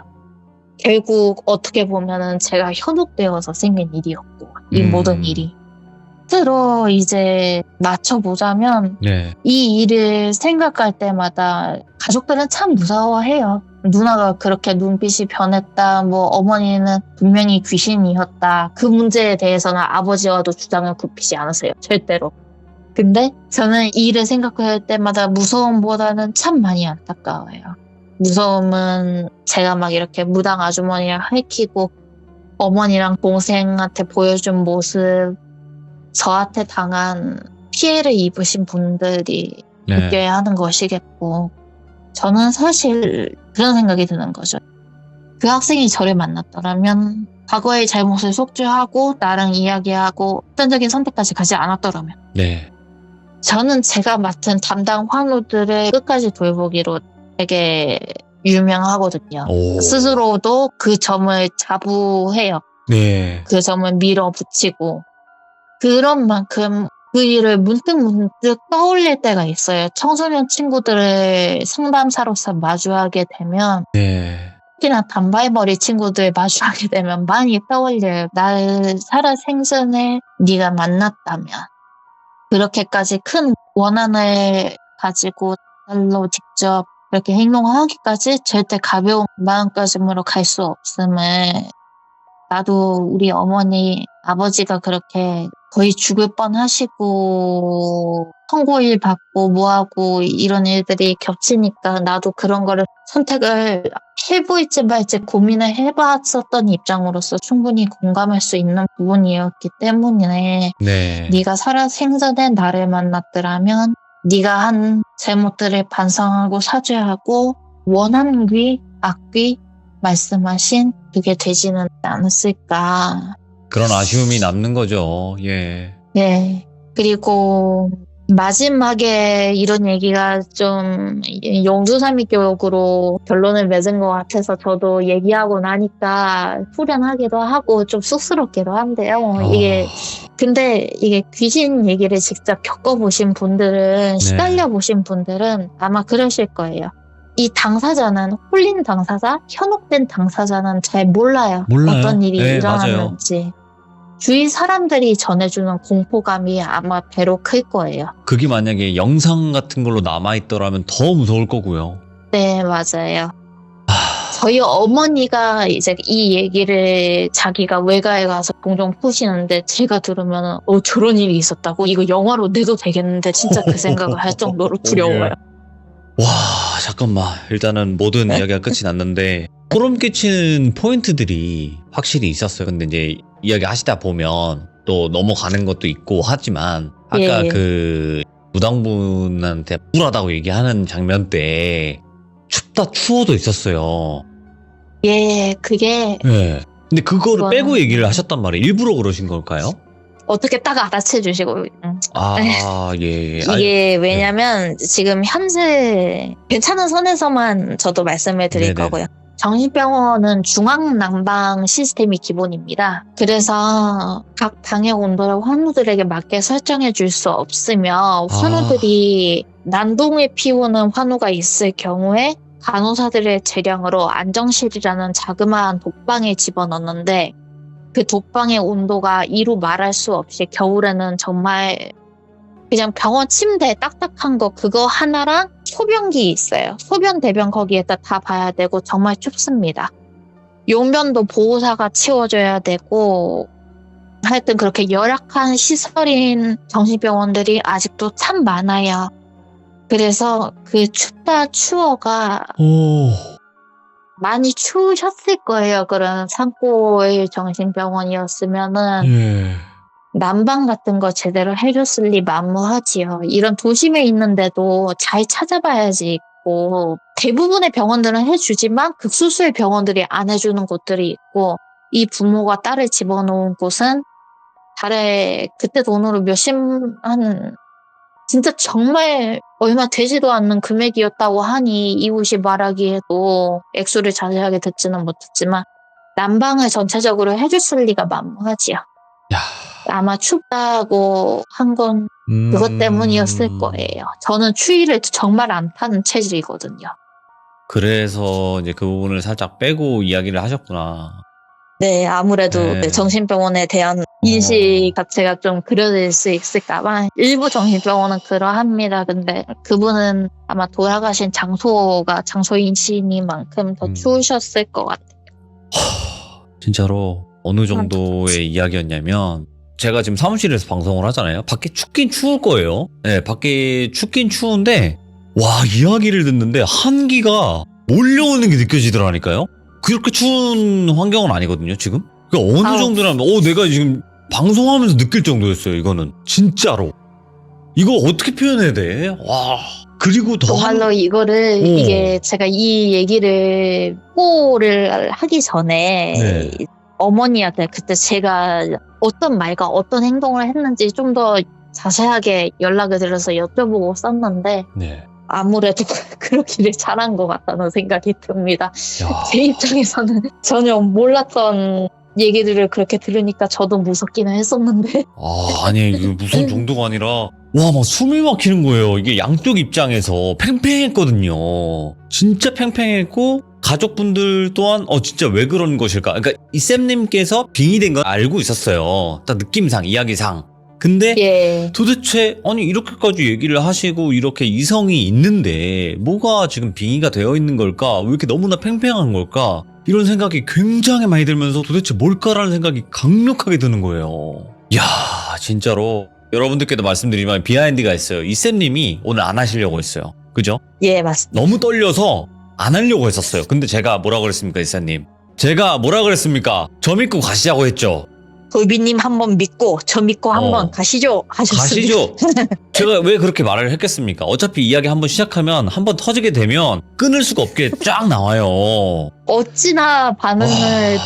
결국 어떻게 보면은 제가 현혹되어서 생긴 일이었고 이 모든 일이. 스스로 이제 맞춰보자면 네. 이 일을 생각할 때마다 가족들은 참 무서워해요. 누나가 그렇게 눈빛이 변했다, 뭐 어머니는 분명히 귀신이었다. 그 문제에 대해서는 아버지와도 주장을 굽히지 않으세요. 절대로. 근데 저는 이 일을 생각할 때마다 무서움보다는 참 많이 안타까워요. 무서움은 제가 막 이렇게 무당 아주머니랑 핥히고 어머니랑 동생한테 보여준 모습, 저한테 당한 피해를 입으신 분들이 네. 느껴야 하는 것이겠고 저는 사실 그런 생각이 드는 거죠. 그 학생이 저를 만났더라면 과거의 잘못을 속죄하고 나랑 이야기하고 극단적인 선택까지 가지 않았더라면 네. 저는 제가 맡은 담당 환우들을 끝까지 돌보기로 되게 유명하거든요. 오. 스스로도 그 점을 자부해요. 네. 그 점을 밀어붙이고 그런 만큼 그 일을 문득 떠올릴 때가 있어요. 청소년 친구들을 상담사로서 마주하게 되면 네. 특히나 단발머리 친구들 마주하게 되면 많이 떠올려요. 날 살아 생전에 네가 만났다면 그렇게까지 큰 원한을 가지고 날로 직접 그렇게 행동하기까지 절대 가벼운 마음가짐으로 갈 수 없음을 나도 우리 어머니 아버지가 그렇게 거의 죽을 뻔하시고 선고일 받고 뭐하고 이런 일들이 겹치니까 나도 그런 거를 선택을 해볼지 말지 고민을 해봤었던 입장으로서 충분히 공감할 수 있는 부분이었기 때문에 네. 네가 살아 생전에 나를 만났더라면 네가 한 잘못들을 반성하고 사죄하고 원한 귀, 악귀 말씀하신 그게 되지는 않았을까. 그런 아쉬움이 남는 거죠. 예. 네. 그리고 마지막에 이런 얘기가 좀 용두사미격으로 결론을 맺은 것 같아서 저도 얘기하고 나니까 후련하기도 하고 좀 쑥스럽기도 한데요. 근데 이게 귀신 얘기를 직접 겪어보신 분들은, 시달려 보신 분들은 아마 그러실 거예요. 이 당사자는, 홀린 당사자, 현혹된 당사자는 잘 몰라요. 어떤 일이 네, 일어났는지. 맞아요. 주위 사람들이 전해주는 공포감이 아마 배로 클 거예요. 그게 만약에 영상 같은 걸로 남아있더라면 더 무서울 거고요. 네, 맞아요. 저희 어머니가 이제 이 얘기를 자기가 외가에 가서 종종 푸시는데 제가 들으면 저런 일이 있었다고? 이거 영화로 내도 되겠는데 진짜 그 생각을 할 정도로 두려워요. 와, 잠깐만. 일단은 모든 이야기가 끝이 났는데 소름 끼치는 포인트들이 확실히 있었어요. 근데 이제 이야기 하시다 보면 또 넘어가는 것도 있고 하지만 아까 그 무당분한테 우울하다고 얘기하는 장면 때 춥다 추워도 있었어요. 예, 그게 네. 근데 그거를 그거는- 빼고 얘기를 하셨단 말이에요. 일부러 그러신 걸까요? 어떻게 딱 알아채 주시고 아, 예. 이게 왜냐면 지금 현재 괜찮은 선에서만 저도 말씀을 드릴 네네. 거고요. 정신병원은 중앙난방 시스템이 기본입니다. 그래서 각 방의 온도를 환우들에게 맞게 설정해 줄 수 없으며 환우들이 난동을 피우는 환우가 있을 경우에 간호사들의 재량으로 안정실이라는 자그마한 독방에 집어넣는데 그 독방의 온도가 이루 말할 수 없이 겨울에는 정말 그냥 병원 침대 딱딱한 거 그거 하나랑 소변기 있어요. 소변 대변 거기에다 다 봐야 되고 정말 춥습니다. 용변도 보호사가 치워줘야 되고 하여튼 그렇게 열악한 시설인 정신병원들이 아직도 참 많아요. 그래서 그 춥다 추워가 많이 추우셨을 거예요. 그런 산골 정신병원이었으면은 난방 같은 거 제대로 해줬을 리 만무하지요. 이런 도심에 있는데도 잘 찾아봐야지 있고 대부분의 병원들은 해주지만 극소수의 병원들이 안 해주는 곳들이 있고 이 부모가 딸을 집어넣은 곳은 달에 그때 돈으로 진짜 정말 얼마 되지도 않는 금액이었다고 하니 이웃이 말하기에도 액수를 자세하게 듣지는 못했지만 난방을 전체적으로 해줬을 리가 만무하지요. 야, 아마 춥다고 한 건 그것 때문이었을 거예요. 저는 추위를 정말 안 타는 체질이거든요. 그래서 이제 그 부분을 살짝 빼고 이야기를 하셨구나. 네, 아무래도 네. 네, 정신병원에 대한 인식 자체가 좀 그려질 수 있을까봐 일부 정신병원은 그러합니다. 근데 그분은 아마 돌아가신 장소가 장소이시니만큼 더 추우셨을 것 같아요. 진짜로 어느 정도의 이야기였냐면 제가 지금 사무실에서 방송을 하잖아요. 밖에 춥긴 추울 거예요. 네, 밖에 춥긴 추운데 와, 이야기를 듣는데 한기가 몰려오는 게 느껴지더라니까요. 그렇게 추운 환경은 아니거든요, 지금. 그러니까 어느 아우. 정도냐면 내가 지금 방송하면서 느낄 정도였어요, 이거는. 진짜로. 이거 어떻게 표현해야 돼? 와. 그리고 더 정말로 이거를 오. 이게 제가 이 얘기를 홍보를 하기 전에 네. 어머니한테 그때 제가 어떤 말과 어떤 행동을 했는지 좀 더 자세하게 연락을 드려서 여쭤보고 썼는데 네. 아무래도 그러기를 잘한 것 같다는 생각이 듭니다. 야. 제 입장에서는 전혀 몰랐던 얘기들을 그렇게 들으니까 저도 무섭기는 했었는데 아니, 이거 무서운 정도가 아니라, 와, 막 숨이 막히는 거예요. 이게 양쪽 입장에서 팽팽했거든요. 진짜 팽팽했고, 가족분들 또한, 진짜 왜 그런 것일까? 그러니까, 이 쌤님께서 빙의된 건 알고 있었어요. 딱 느낌상, 이야기상. 근데, 예. 도대체, 아니, 이렇게까지 얘기를 하시고, 이렇게 이성이 있는데, 뭐가 지금 빙의가 되어 있는 걸까? 왜 이렇게 너무나 팽팽한 걸까? 이런 생각이 굉장히 많이 들면서 도대체 뭘까라는 생각이 강력하게 드는 거예요. 이야, 진짜로 여러분들께도 말씀드리면 비하인드가 있어요. 이 쌤님이 오늘 안 하시려고 했어요. 그죠? 예, 맞습니다. 너무 떨려서 안 하려고 했었어요. 근데 제가 뭐라 그랬습니까, 이 쌤님? 제가 뭐라 그랬습니까? 저 믿고 가시자고 했죠. 돌비님 한번 믿고 저 믿고 한번 가시죠 하셨습니다. 가시죠. 제가 왜 그렇게 말을 했겠습니까? 어차피 이야기 한번 시작하면 한번 터지게 되면 끊을 수가 없게 쫙 나와요. 어찌나 반응을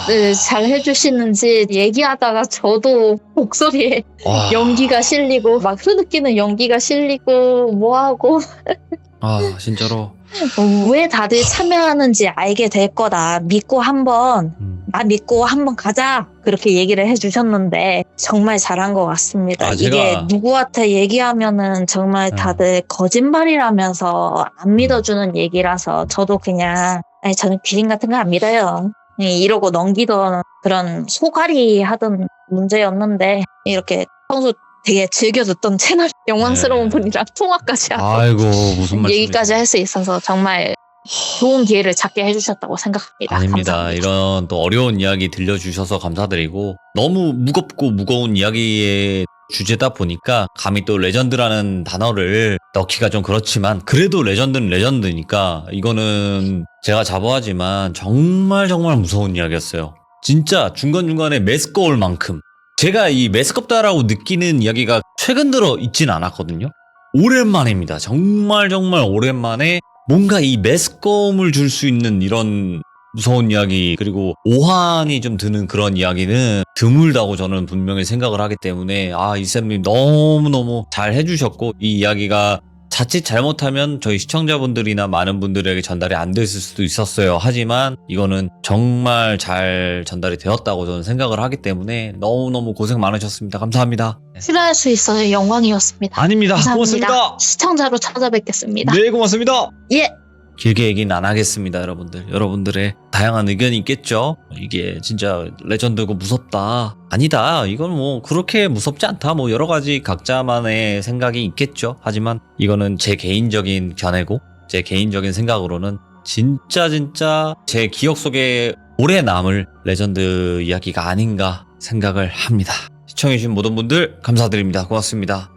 잘 해주시는지 얘기하다가 저도 목소리에 와. 연기가 실리고 막 흐느끼는 연기가 실리고 뭐하고 진짜로. 왜 다들 참여하는지 알게 될 거다. 믿고 한번 나 믿고 한번 가자. 그렇게 얘기를 해주셨는데 정말 잘한 것 같습니다. 이게 제가- 누구한테 얘기하면은 정말 다들 거짓말이라면서 안 믿어주는 얘기라서 저도 그냥 아니 저는 귀신 같은 거 안 믿어요. 이러고 넘기던 그런 소갈이 하던 문제였는데 이렇게 평소 되게 즐겨 듣던 채널 영광스러운 네. 분이랑 통화까지 하고 아이고, 무슨 말씀. 얘기까지 할 수 있어서 정말 좋은 기회를 잡게 해주셨다고 생각합니다. 아닙니다. 감사합니다. 이런 또 어려운 이야기 들려주셔서 감사드리고 너무 무겁고 무거운 이야기의 주제다 보니까 감히 또 레전드라는 단어를 넣기가 좀 그렇지만 그래도 레전드는 레전드니까 이거는 제가 자부하지만 정말 무서운 이야기였어요. 진짜 중간중간에 메스꺼울 만큼 제가 이 메스껍다라고 느끼는 이야기가 최근 들어 있진 않았거든요. 오랜만입니다. 정말 오랜만에 뭔가 이 메스꺼움을 줄 수 있는 이런 무서운 이야기 그리고 오한이 좀 드는 그런 이야기는 드물다고 저는 분명히 생각을 하기 때문에 이 쌤님 너무너무 잘 해주셨고 이 이야기가 자칫 잘못하면 저희 시청자분들이나 많은 분들에게 전달이 안 됐을 수도 있었어요. 하지만 이거는 정말 잘 전달이 되었다고 저는 생각을 하기 때문에 너무너무 고생 많으셨습니다. 감사합니다. 출연할 수 있어서 영광이었습니다. 아닙니다. 감사합니다. 고맙습니다. 시청자로 찾아뵙겠습니다. 네, 고맙습니다. 예. 길게 얘기는 안 하겠습니다, 여러분들. 여러분들의 다양한 의견이 있겠죠? 이게 진짜 레전드고 무섭다. 아니다. 이건 뭐 그렇게 무섭지 않다. 뭐 여러 가지 각자만의 생각이 있겠죠. 하지만 이거는 제 개인적인 견해고 제 개인적인 생각으로는 진짜 제 기억 속에 오래 남을 레전드 이야기가 아닌가 생각을 합니다. 시청해주신 모든 분들 감사드립니다. 고맙습니다.